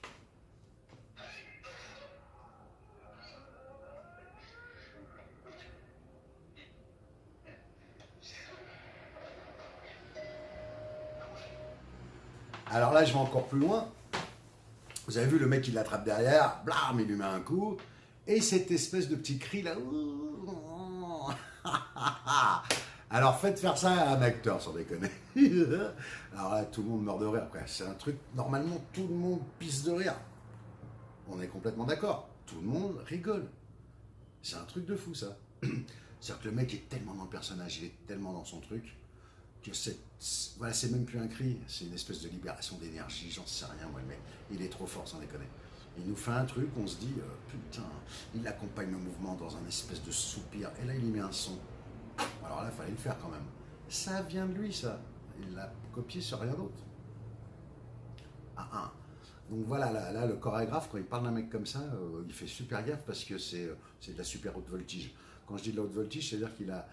Alors là, je vais encore plus loin. Vous avez vu le mec, il l'attrape derrière, blam, il lui met un coup. Et cette espèce de petit cri là. Alors faites faire ça à un acteur, sans déconner. Alors là, tout le monde meurt de rire. C'est un truc, normalement, tout le monde pisse de rire. On est complètement d'accord. Tout le monde rigole. C'est un truc de fou, ça. C'est-à-dire que le mec est tellement dans le personnage, il est tellement dans son truc, que voilà, c'est même plus un cri, c'est une espèce de libération d'énergie, j'en sais rien, moi, mais il est trop fort, sans déconner. Il nous fait un truc, on se dit, putain, il accompagne le mouvement dans un espèce de soupir, et là, il y met un son. Alors là, il fallait le faire quand même. Ça vient de lui, ça. Il l'a copié sur rien d'autre. Donc voilà, là, le chorégraphe, quand il parle d'un mec comme ça, il fait super gaffe parce que c'est de la super haute voltige. Quand je dis de la haute voltige, c'est-à-dire qu'il a...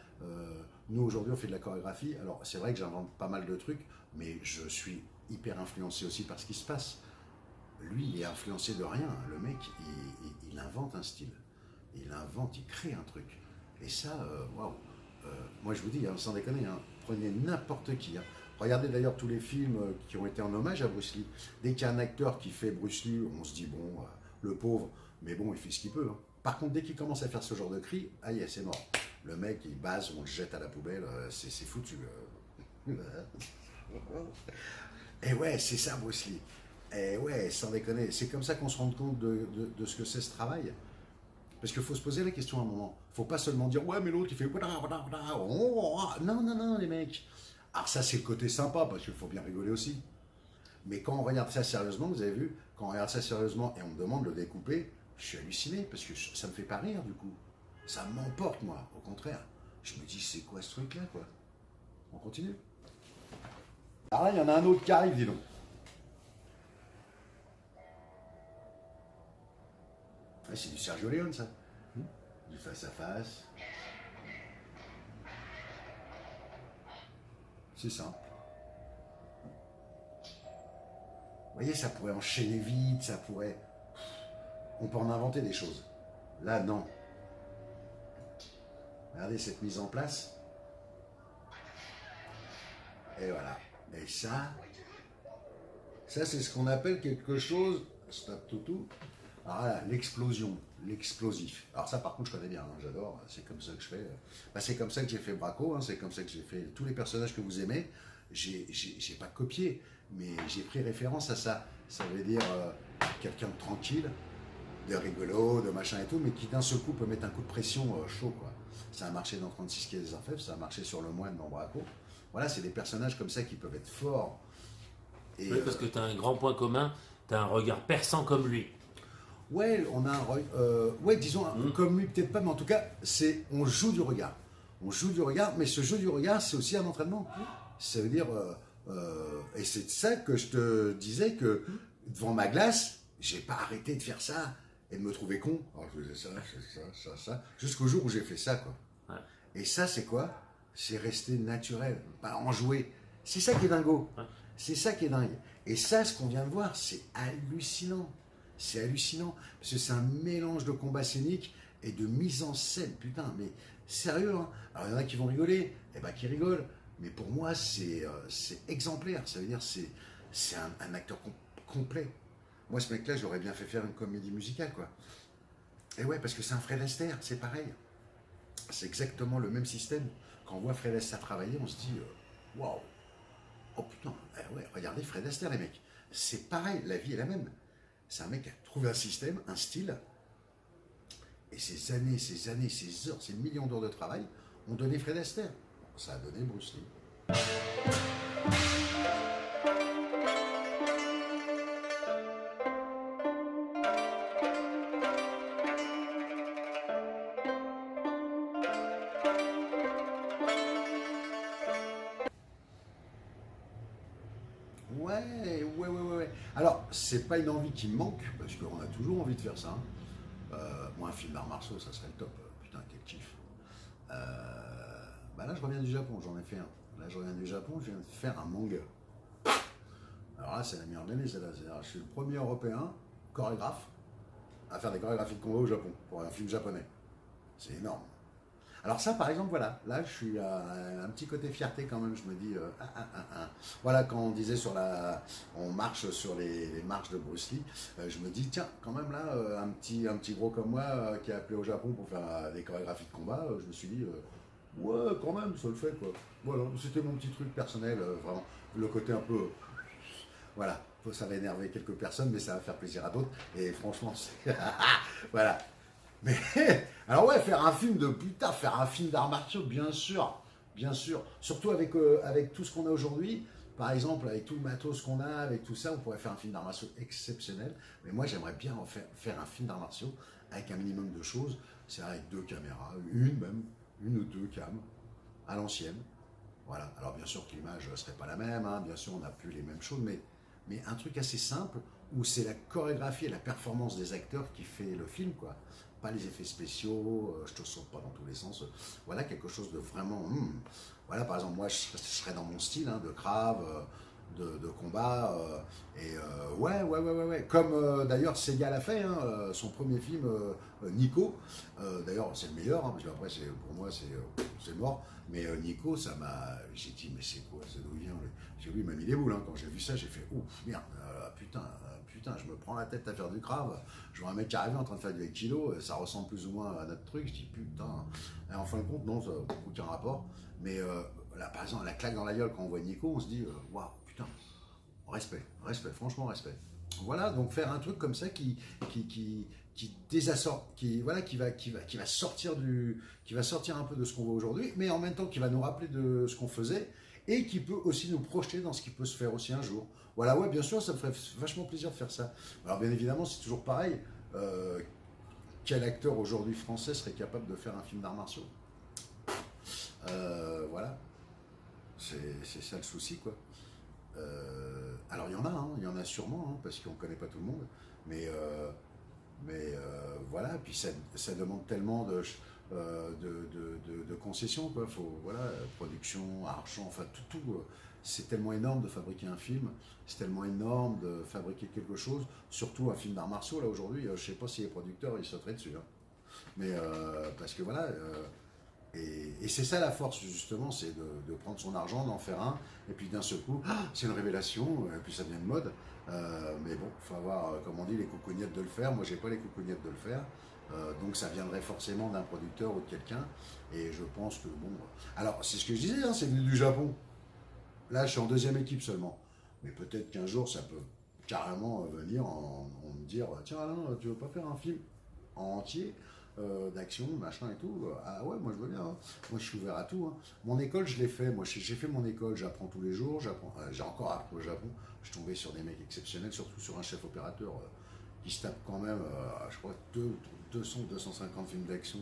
nous, aujourd'hui, on fait de la chorégraphie. Alors, c'est vrai que j'invente pas mal de trucs, mais je suis hyper influencé aussi par ce qui se passe. Lui, il est influencé de rien. Le mec, il invente un style. Il invente, il crée un truc. Et ça, waouh. Moi, je vous dis, hein, sans déconner, hein, prenez n'importe qui. Hein. Regardez d'ailleurs tous les films qui ont été en hommage à Bruce Lee. Dès qu'il y a un acteur qui fait Bruce Lee, on se dit, bon, le pauvre, mais bon, il fait ce qu'il peut. Hein. Par contre, dès qu'il commence à faire ce genre de cri, aïe, c'est mort. Le mec, il base, on le jette à la poubelle, c'est foutu. Et ouais, c'est ça, Bruce Lee. Et ouais, sans déconner, c'est comme ça qu'on se rend compte de ce que c'est ce travail. Parce qu'il faut se poser la question à un moment. Faut pas seulement dire, ouais, mais l'autre, il fait... Non, les mecs. Alors ça, c'est le côté sympa, parce qu'il faut bien rigoler aussi. Mais quand on regarde ça sérieusement, vous avez vu, quand on regarde ça sérieusement et on me demande de le découper, je suis halluciné, parce que ça me fait pas rire, du coup. Ça m'emporte, moi, au contraire. Je me dis, c'est quoi ce truc-là, quoi? On continue. Alors là, il y en a un autre qui arrive, dis donc. Ouais, c'est du Sergio Leone, ça. Du face-à-face. C'est simple. Vous voyez, ça pourrait enchaîner vite, ça pourrait... On peut en inventer des choses. Là, non. Regardez cette mise en place. Et voilà. Et ça c'est ce qu'on appelle quelque chose... Stop toutou. Alors là, l'explosion, l'explosif. Alors ça, par contre, je connais bien, hein, j'adore, c'est comme ça que je fais. C'est comme ça que j'ai fait Braco, hein, c'est comme ça que j'ai fait tous les personnages que vous aimez. J'ai pas copié, mais j'ai pris référence à ça. Ça veut dire quelqu'un de tranquille, de rigolo, de machin et tout, mais qui d'un seul coup peut mettre un coup de pression chaud, quoi. Ça a marché dans 36 Quai des Orfèvres, ça a marché sur Le Moine dans Braco. Voilà, c'est des personnages comme ça qui peuvent être forts. Et, oui, parce que tu as un grand point commun, tu as un regard perçant comme lui. Ouais, on a ouais, disons, comme lui, peut-être pas, mais en tout cas, on joue du regard. On joue du regard, mais ce jeu du regard, c'est aussi un entraînement. Ça veut dire, et c'est ça que je te disais que devant ma glace, j'ai pas arrêté de faire ça et de me trouver con. Alors je faisais ça, jusqu'au jour où j'ai fait ça, quoi. Ouais. Et ça, c'est quoi? C'est rester naturel, pas enjoué. C'est ça qui est dingo. Ouais. C'est ça qui est dingue. Et ça, ce qu'on vient de voir, c'est hallucinant. C'est hallucinant, parce que c'est un mélange de combat scénique et de mise en scène, putain, mais sérieux, hein. Alors il y en a qui vont rigoler, et ben qui rigolent, mais pour moi c'est exemplaire, ça veut dire c'est un acteur complet. Moi ce mec-là, j'aurais bien fait faire une comédie musicale, quoi. Et ouais, parce que c'est un Fred Astaire, c'est pareil. c'est exactement le même système. Quand on voit Fred Astaire travailler, on se dit waouh, oh putain, ouais, regardez Fred Astaire, les mecs. C'est pareil, la vie est la même. C'est un mec qui a trouvé un système, un style, et ces années, ces heures, ces millions d'heures de travail ont donné Fred Astaire. Ça a donné Bruce Lee. Ouais. Alors, c'est pas une envie qui me manque, parce qu'on a toujours envie de faire ça. Moi, un film d'arts martiaux, ça serait le top. Putain, quel kiff. Là, je reviens du Japon, j'en ai fait un. Là, je reviens du Japon, je viens de faire un manga. Alors là, c'est la meilleure de l'année, celle-là. Je suis le premier Européen, chorégraphe, à faire des chorégraphies de combat au Japon, pour un film japonais. C'est énorme. Alors ça, par exemple, voilà, là, je suis à un petit côté fierté quand même, je me dis, Voilà, quand on disait on marche sur les marches de Bruce Lee, je me dis, tiens, quand même là, un petit gros comme moi qui est appelé au Japon pour faire des chorégraphies de combat, je me suis dit, ouais, quand même, ça le fait, quoi. Voilà, c'était mon petit truc personnel, vraiment, le côté un peu, voilà, ça va énerver quelques personnes, mais ça va faire plaisir à d'autres, et franchement, c'est... voilà. Mais, alors ouais, faire un film d'arts martiaux, bien sûr, surtout avec tout ce qu'on a aujourd'hui, par exemple, avec tout le matos qu'on a, avec tout ça, on pourrait faire un film d'arts martiaux exceptionnel, mais moi j'aimerais bien faire un film d'arts martiaux avec un minimum de choses, c'est avec 2 caméras, une ou 2 cams, à l'ancienne, voilà, alors bien sûr que l'image ne serait pas la même, hein, bien sûr on n'a plus les mêmes choses, mais un truc assez simple, où c'est la chorégraphie et la performance des acteurs qui fait le film, quoi. Pas les effets spéciaux, je te saute pas dans tous les sens. Voilà, quelque chose de vraiment... Voilà, par exemple, moi, je serais dans mon style, hein, de crave, de combat. Ouais. Comme d'ailleurs Sega l'a fait, hein, son premier film, Nico. D'ailleurs, c'est le meilleur, hein, parce qu'après, pour moi, c'est mort. Mais Nico, ça m'a... J'ai dit, mais c'est quoi, c'est d'où il vient J'ai vu, il m'a mis les boules. Hein. Quand j'ai vu ça, j'ai fait, ouf, merde, putain, je me prends la tête à faire du crave. Je vois un mec arriver en train de faire du aikido, ça ressemble plus ou moins à notre truc. Je dis, putain. Et en fin de compte, non, ça n'a aucun rapport. Mais là, par exemple, la claque dans la gueule quand on voit Nico, on se dit, waouh, putain, respect, franchement, respect. Voilà, donc faire un truc comme ça qui désassorte, qui va sortir un peu de ce qu'on voit aujourd'hui, mais en même temps qui va nous rappeler de ce qu'on faisait et qui peut aussi nous projeter dans ce qui peut se faire aussi un jour. Voilà, ouais, bien sûr, ça me ferait vachement plaisir de faire ça. Alors bien évidemment, c'est toujours pareil. Quel acteur aujourd'hui français serait capable de faire un film d'arts martiaux? Voilà, c'est ça le souci, quoi. Alors il y en a sûrement, hein, parce qu'on ne connaît pas tout le monde, mais voilà, puis ça demande tellement de concessions, quoi. Faut, voilà, production, argent, enfin tout, c'est tellement énorme de fabriquer un film, c'est tellement énorme de fabriquer quelque chose, surtout un film d'arts martiaux, là aujourd'hui, je sais pas si les producteurs ils sauteraient dessus, hein. Mais parce que voilà, et c'est ça la force justement, c'est de prendre son argent, d'en faire un, et puis d'un seul coup, c'est une révélation, et puis ça devient une mode. Mais bon, il faut avoir, comme on dit, les coucougnettes de le faire. Moi, j'ai pas les coucougnettes de le faire. Donc ça viendrait forcément d'un producteur ou de quelqu'un. Et je pense que, bon... Alors, c'est ce que je disais, hein, c'est venu du Japon. Là, je suis en 2e équipe seulement. Mais peut-être qu'un jour, ça peut carrément venir en me dire, tiens, Alain, tu veux pas faire un film en entier d'action, machin et tout. Ah ouais, moi je veux bien. Hein. Moi je suis ouvert à tout. Hein. Mon école, je l'ai fait. Moi j'ai fait mon école, j'apprends tous les jours. J'ai encore appris au Japon. Je suis tombé sur des mecs exceptionnels, surtout sur un chef opérateur qui se tape quand même, je crois, 200-250 films d'action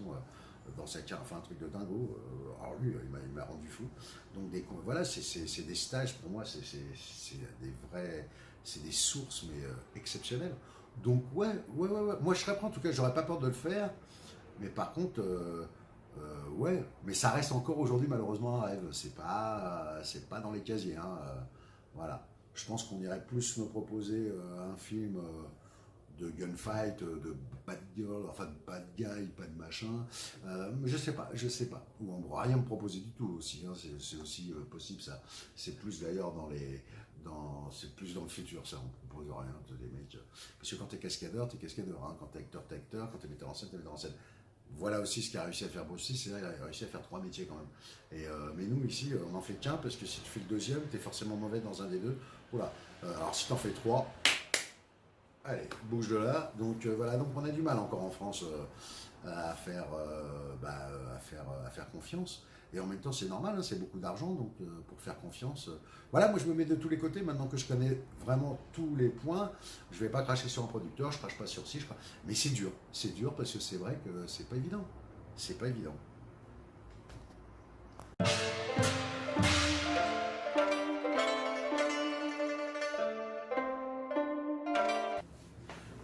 dans sa carrière. Enfin, un truc de dingo. Alors lui, il m'a rendu fou. Donc voilà, c'est des stages pour moi, c'est des vrais. C'est des sources, mais exceptionnelles. Donc ouais. Moi je serais prêt, en tout cas, j'aurais pas peur de le faire. Mais par contre, ouais, mais ça reste encore aujourd'hui malheureusement un rêve. C'est pas dans les casiers. Hein, voilà. Je pense qu'on irait plus me proposer un film de gunfight, de bad girl, enfin de bad guy, pas de machin. Mais je sais pas. Ou on ne pourra rien me proposer du tout aussi. Hein, c'est aussi possible ça. C'est plus d'ailleurs c'est plus dans le futur, ça, on ne propose rien, des mecs. Parce que quand t'es cascadeur, hein. Quand t'es acteur, quand t'es metteur en scène, t'es metteur en scène. Voilà aussi ce qu'a réussi à faire Bruce Lee, c'est qu'il a réussi à faire 3 métiers quand même. Mais nous ici, on n'en fait qu'un parce que si tu fais le deuxième, tu es forcément mauvais dans un des deux. Oula. Alors si tu en fais 3, allez, bouge de là. Donc voilà, donc on a du mal encore en France à faire, à faire confiance. Et en même temps, c'est normal, hein, c'est beaucoup d'argent, donc pour faire confiance. Voilà, moi je me mets de tous les côtés, maintenant que je connais vraiment tous les points, je ne vais pas cracher sur un producteur, je crache pas sur ci, mais c'est dur parce que c'est vrai que c'est pas évident. C'est pas évident.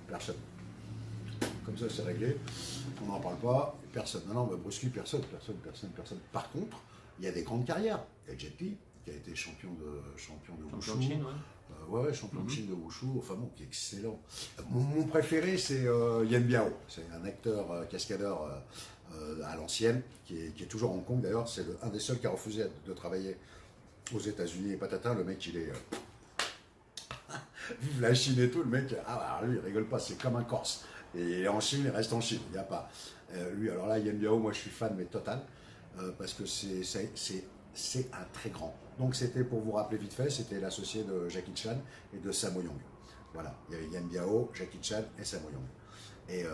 Personne. Comme ça, c'est réglé. On n'en parle pas. Personne. Non, bah Bruce Lee, personne. Par contre, il y a des grandes carrières. Il y a Jet Li, qui a été champion de Wushu. Champion de Chine, ouais. Champion de Chine de Wushu. Enfin bon, qui est excellent. Mon préféré, c'est Yan Biao. C'est un acteur cascadeur à l'ancienne, qui est toujours à Hong Kong d'ailleurs. C'est un des seuls qui a refusé de travailler aux États-Unis. Et patata, le mec, il est. Vive la Chine et tout, le mec, lui, il rigole pas, c'est comme un Corse. Et il est en Chine, il reste en Chine, il n'y a pas. Lui, alors là, Yan Biao, moi je suis fan, mais total, parce que c'est un très grand. Donc c'était, pour vous rappeler vite fait, c'était l'associé de Jackie Chan et de Sammo Hung. Voilà, il y avait Yan Biao, Jackie Chan et Sammo Hung. Et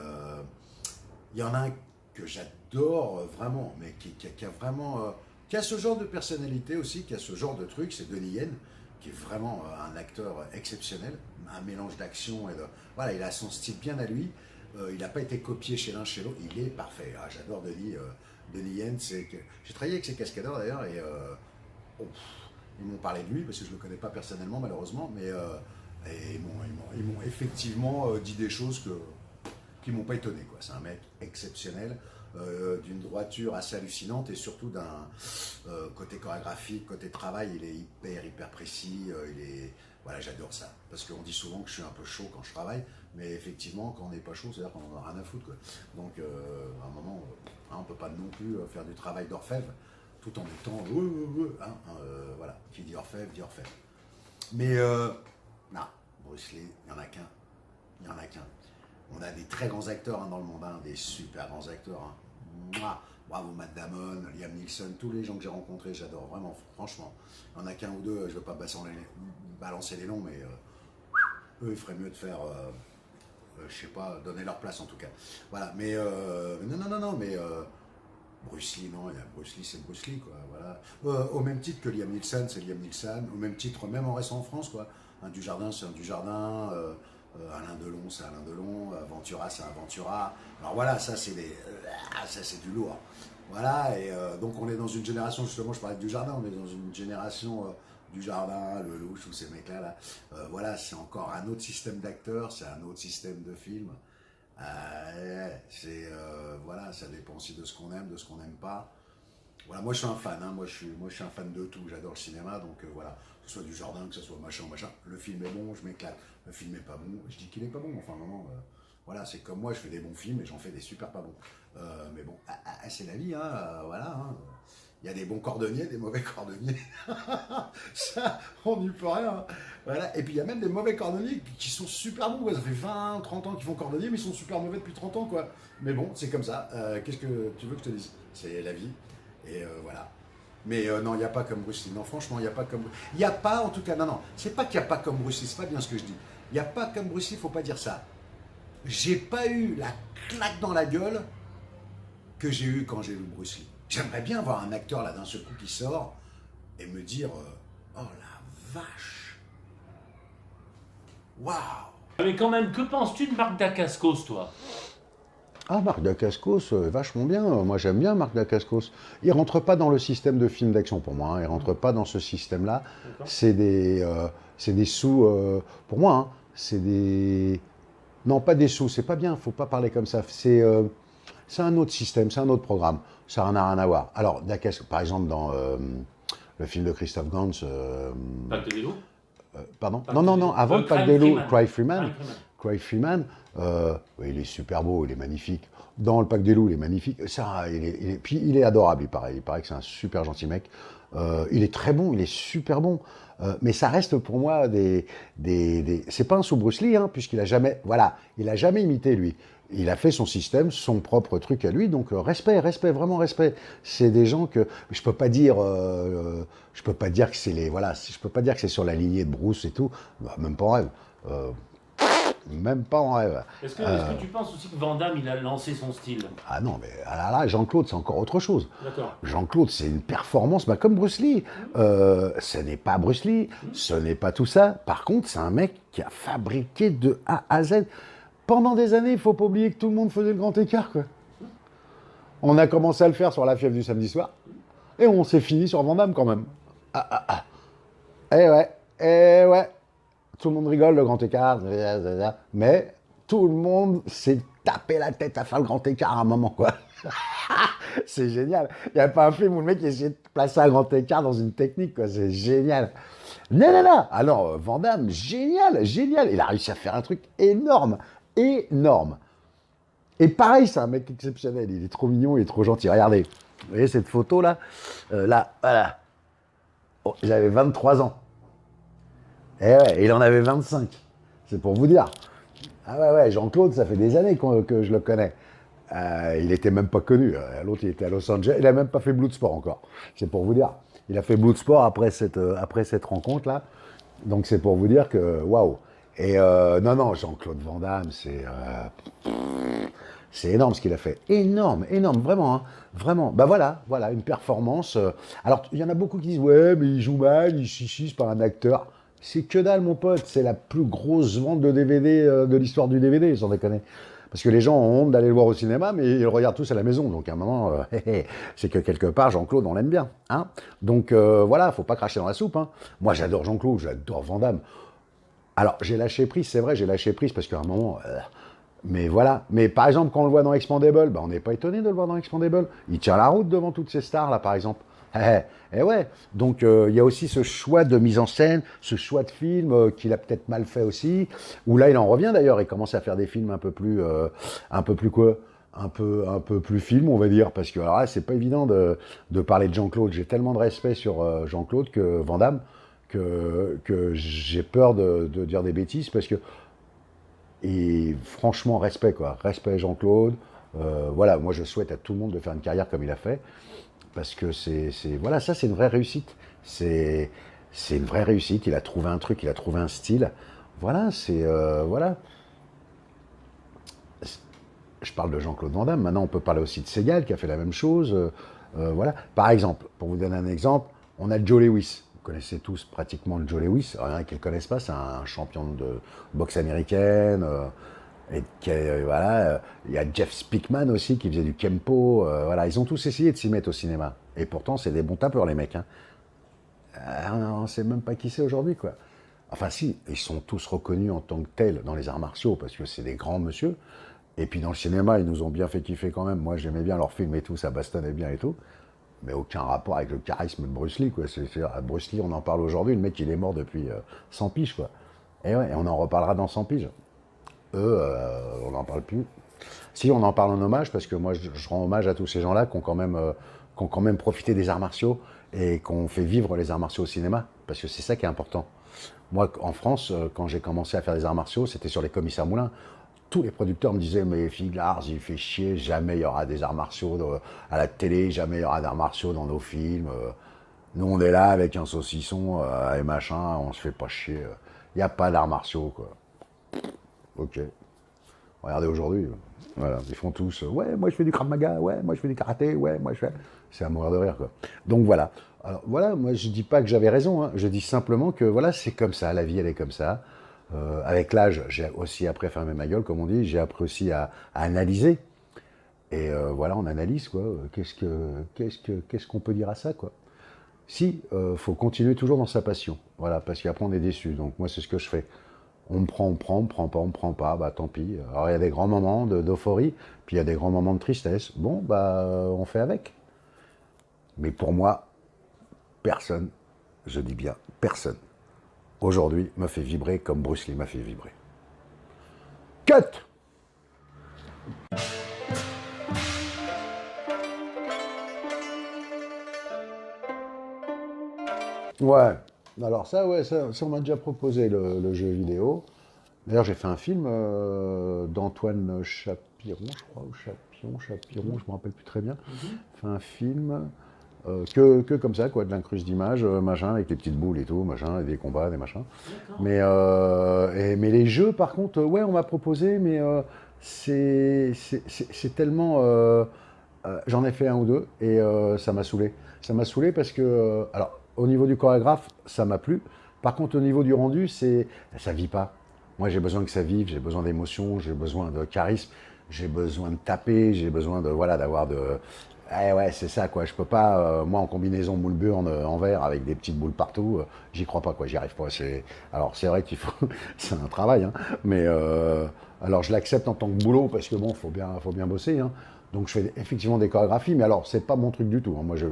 il y en a un que j'adore vraiment, mais qui a vraiment... qui a ce genre de personnalité aussi, qui a ce genre de truc, c'est Donnie Yen, qui est vraiment un acteur exceptionnel, un mélange d'action et de... Voilà, il a son style bien à lui, il n'a pas été copié chez l'un, chez l'autre, il est parfait. J'adore Donnie Yen, j'ai travaillé avec ses cascadeurs d'ailleurs, et ils m'ont parlé de lui, parce que je ne le connais pas personnellement malheureusement, mais et ils m'ont effectivement dit des choses qui ne m'ont pas étonné, quoi. C'est un mec exceptionnel, d'une droiture assez hallucinante et surtout d'un côté chorégraphique, côté travail, il est hyper précis, voilà, j'adore ça, parce qu'on dit souvent que je suis un peu chaud quand je travaille, mais effectivement quand on n'est pas chaud, c'est-à-dire qu'on en a rien à foutre, quoi. Donc à un moment, on ne peut pas non plus faire du travail d'orfèvre tout en étant voilà, qui dit orfèvre dit orfèvre. Mais non, Bruce Lee, il n'y en a qu'un. On a des très grands acteurs dans le monde, des super grands acteurs. Mouah, bravo Matt Damon, Liam Neeson, tous les gens que j'ai rencontrés, j'adore, vraiment, franchement. Il n'y en a qu'un ou deux, je ne veux pas balancer les noms, mais eux, il ferait mieux de faire, je sais pas, donner leur place en tout cas. Voilà, mais non, mais Bruce Lee, non, Bruce Lee, c'est Bruce Lee, quoi, voilà. Au même titre que Liam Neeson, c'est Liam Neeson, au même titre, même en restant en France, quoi. Un Dujardin, c'est un Dujardin, Alain Delon, c'est Alain Delon, Ventura, c'est un Ventura. Alors voilà, ça c'est du lourd. Voilà, et donc on est dans une génération, justement, je parlais du Dujardin, on est dans une génération Dujardin, Lelouch, tous ces mecs-là, là. Voilà, c'est encore un autre système d'acteurs, c'est un autre système de film. Voilà, ça dépend aussi de ce qu'on aime, de ce qu'on n'aime pas. Voilà, moi je suis un fan, moi je suis un fan de tout, j'adore le cinéma, donc voilà, que ce soit du Jardin, que ce soit machin, le film est bon, je m'éclate, le film est pas bon, je dis qu'il est pas bon, enfin non, voilà, c'est comme moi, je fais des bons films et j'en fais des super pas bons. Mais bon, c'est la vie, voilà, il y a des bons cordonniers, des mauvais cordonniers, ça, on n'y peut rien, voilà, et puis il y a même des mauvais cordonniers qui sont super bons, quoi. Ça fait 20, 30 ans qu'ils font cordonnier, mais ils sont super mauvais depuis 30 ans, quoi, mais bon, c'est comme ça, qu'est-ce que tu veux que je te dise, c'est la vie. Et voilà. Mais non, il n'y a pas comme Bruce Lee. Non, franchement, il n'y a pas comme... Il n'y a pas, en tout cas, non, c'est pas qu'il n'y a pas comme Bruce Lee, c'est pas bien ce que je dis. Il n'y a pas comme Bruce Lee, il ne faut pas dire ça. J'ai pas eu la claque dans la gueule que j'ai eu quand j'ai vu Bruce Lee. J'aimerais bien voir un acteur, là, d'un seul coup, qui sort et me dire oh la vache. Waouh. Mais quand même, que penses-tu de Marc Dacascos, toi? Marc Dacascos, vachement bien. Moi, j'aime bien Marc Dacascos. Il rentre pas dans le système de film d'action pour moi. Il rentre pas dans ce système-là. C'est des sous. Pour moi, c'est des. Non, pas des sous. C'est pas bien. Faut pas parler comme ça. C'est un autre système. C'est un autre programme. Ça n'a rien à voir. Alors, Dacascos, par exemple, dans le film de Christophe Gans. Pacte des loups. Pardon. Non. Avant le Pacte des loups, Cry Freeman. Cry Freeman, il est super beau, il est magnifique. Dans le Pacte des loups, il est magnifique. Puis il est adorable, il paraît. Il paraît que c'est un super gentil mec. Il est très bon, il est super bon. Mais ça reste pour moi c'est pas un sous Bruce Lee, puisqu'il a jamais, voilà, il a jamais imité lui. Il a fait son système, son propre truc à lui, donc respect, respect, vraiment respect. C'est des gens que je peux pas dire que c'est les voilà, je peux pas dire que c'est sur la lignée de Bruce et tout, bah, même pas en rêve. Euh, Même pas en rêve. Est-ce que tu penses aussi que Van Damme, il a lancé son style? Ah non, mais ah là, Jean-Claude, c'est encore autre chose. D'accord. Jean-Claude, c'est une performance, bah, comme Bruce Lee. Ce n'est pas Bruce Lee, ce n'est pas tout ça. Par contre, c'est un mec qui a fabriqué de A à Z. Pendant des années, il faut pas oublier que tout le monde faisait le grand écart, quoi. On a commencé à le faire sur La Fièvre du samedi soir, et on s'est fini sur Van Damme quand même. Ah, ah, ah. Eh ouais. Tout le monde rigole, le grand écart, mais tout le monde s'est tapé la tête à faire le grand écart à un moment, quoi. C'est génial. Il n'y a pas un film où le mec essaie de placer un grand écart dans une technique, quoi. C'est génial. Non. Alors, Van Damme, génial. Il a réussi à faire un truc énorme. Et pareil, c'est un mec exceptionnel. Il est trop mignon, il est trop gentil. Regardez. Vous voyez cette photo-là là, voilà. Oh, j'avais 23 ans. Et ouais, il en avait 25. C'est pour vous dire. Ah ouais, Jean-Claude, ça fait des années que je le connais. Il était même pas connu. L'autre, il était à Los Angeles. Il a même pas fait Bloodsport encore. C'est pour vous dire. Il a fait Bloodsport après cette rencontre-là. Donc c'est pour vous dire que, waouh. Et non, Jean-Claude Van Damme, c'est énorme ce qu'il a fait. Énorme, vraiment, hein, vraiment. Bah voilà, une performance. Alors, il y en a beaucoup qui disent, ouais, mais il joue mal, il chichi, c'est pas un acteur. C'est que dalle, mon pote. C'est la plus grosse vente de DVD de l'histoire du DVD, sans déconner. Parce que les gens ont honte d'aller le voir au cinéma, mais ils le regardent tous à la maison. Donc à un moment, c'est que quelque part, Jean-Claude, on l'aime bien. Hein, donc voilà, faut pas cracher dans la soupe. Hein. Moi, j'adore Jean-Claude, j'adore Van Damme. Alors, j'ai lâché prise, c'est vrai, j'ai lâché prise parce qu'à un moment... mais voilà. Mais par exemple, quand on le voit dans Expandable, bah, on n'est pas étonné de le voir dans Expandable. Il tient la route devant toutes ces stars, là, par exemple. Et ouais. Donc, il y a aussi ce choix de mise en scène, ce choix de film qu'il a peut-être mal fait aussi. Où là, il en revient d'ailleurs. Il commence à faire des films un peu plus quoi, un peu plus film, on va dire. Parce que alors là, c'est pas évident de parler de Jean-Claude. J'ai tellement de respect sur Jean-Claude que Van Damme que j'ai peur de dire des bêtises parce que et franchement, respect, quoi. Respect Jean-Claude. Voilà, moi, je souhaite à tout le monde de faire une carrière comme il a fait. Parce que voilà, ça, c'est une vraie réussite. C'est une vraie réussite. Il a trouvé un truc, il a trouvé un style. Voilà, voilà. Je parle de Jean-Claude Van Damme. Maintenant, on peut parler aussi de Seagal, qui a fait la même chose. Voilà. Par exemple, pour vous donner un exemple, on a Joe Lewis. Vous connaissez tous pratiquement le Joe Lewis. Rien qu'ils ne connaissent pas, c'est un champion de boxe américaine. Voilà, il y a Jeff Speakman aussi qui faisait du Kempo. Voilà, ils ont tous essayé de s'y mettre au cinéma. Et pourtant, c'est des bons tapeurs, les mecs. Hein. On ne sait même pas qui c'est aujourd'hui, quoi. Enfin, si, ils sont tous reconnus en tant que tels dans les arts martiaux parce que c'est des grands monsieur. Et puis dans le cinéma, ils nous ont bien fait kiffer quand même. Moi, j'aimais bien leurs films et tout, ça bastonnait bien et tout. Mais aucun rapport avec le charisme de Bruce Lee, quoi. Bruce Lee, on en parle aujourd'hui, le mec, il est mort depuis 100 piges, quoi. Et ouais, on en reparlera dans 100 piges. Eux, on n'en parle plus. Si, on en parle en hommage, parce que moi, je rends hommage à tous ces gens-là qui ont quand même profité des arts martiaux et qui ont fait vivre les arts martiaux au cinéma, parce que c'est ça qui est important. Moi, en France, quand j'ai commencé à faire des arts martiaux, c'était sur les commissaires Moulins. Tous les producteurs me disaient, mais Figlars, il fait chier, jamais il y aura des arts martiaux à la télé, jamais il y aura d'arts martiaux dans nos films. Nous, on est là avec un saucisson et machin, on se fait pas chier. Il n'y a pas d'arts martiaux, quoi. Ok. Regardez aujourd'hui, voilà, ils font tous, ouais, moi je fais du Krav Maga, ouais, moi je fais du karaté, ouais, moi je fais... C'est à mourir de rire, quoi. Donc voilà. Alors voilà, moi je dis pas que j'avais raison, hein. Je dis simplement que voilà, c'est comme ça, la vie elle est comme ça. Avec l'âge, j'ai aussi appris à fermer ma gueule, comme on dit, j'ai appris aussi à analyser. Et voilà, on analyse, quoi. Qu'est-ce qu'on peut dire à ça, quoi. Si, faut continuer toujours dans sa passion, voilà, parce qu'après on est déçu. Donc moi c'est ce que je fais. On me prend pas, on me prend pas, bah tant pis. Alors il y a des grands moments d'euphorie, puis il y a des grands moments de tristesse. Bon, bah on fait avec. Mais pour moi, personne, je dis bien personne, aujourd'hui me fait vibrer comme Bruce Lee m'a fait vibrer. Cut! Ouais. Alors ça, ouais, ça on m'a déjà proposé le jeu vidéo. D'ailleurs, j'ai fait un film d'Antoine je crois, ou Chapiron, je me rappelle plus très bien. Fait un film que comme ça, quoi, de l'incruste d'images, machin, avec les petites boules et tout, machin, et des combats, des machins. D'accord. Mais les jeux, par contre, ouais, on m'a proposé, mais c'est tellement. J'en ai fait un ou deux et ça m'a saoulé. Ça m'a saoulé parce que, alors, au niveau du chorégraphe, ça m'a plu. Par contre, au niveau du rendu, ça vit pas. Moi, j'ai besoin que ça vive, j'ai besoin d'émotion, j'ai besoin de charisme, j'ai besoin de taper, j'ai besoin de, voilà, d'avoir de. Eh ouais, c'est ça, quoi. Je peux pas, moi, en combinaison moule burn en verre avec des petites boules partout, j'y crois pas, quoi. J'y arrive pas. Alors, c'est vrai qu'il faut, c'est un travail, hein, mais alors, je l'accepte en tant que boulot parce que bon, faut bien bosser, hein. Donc, je fais effectivement des chorégraphies, mais alors, c'est pas mon truc du tout, hein. Moi, je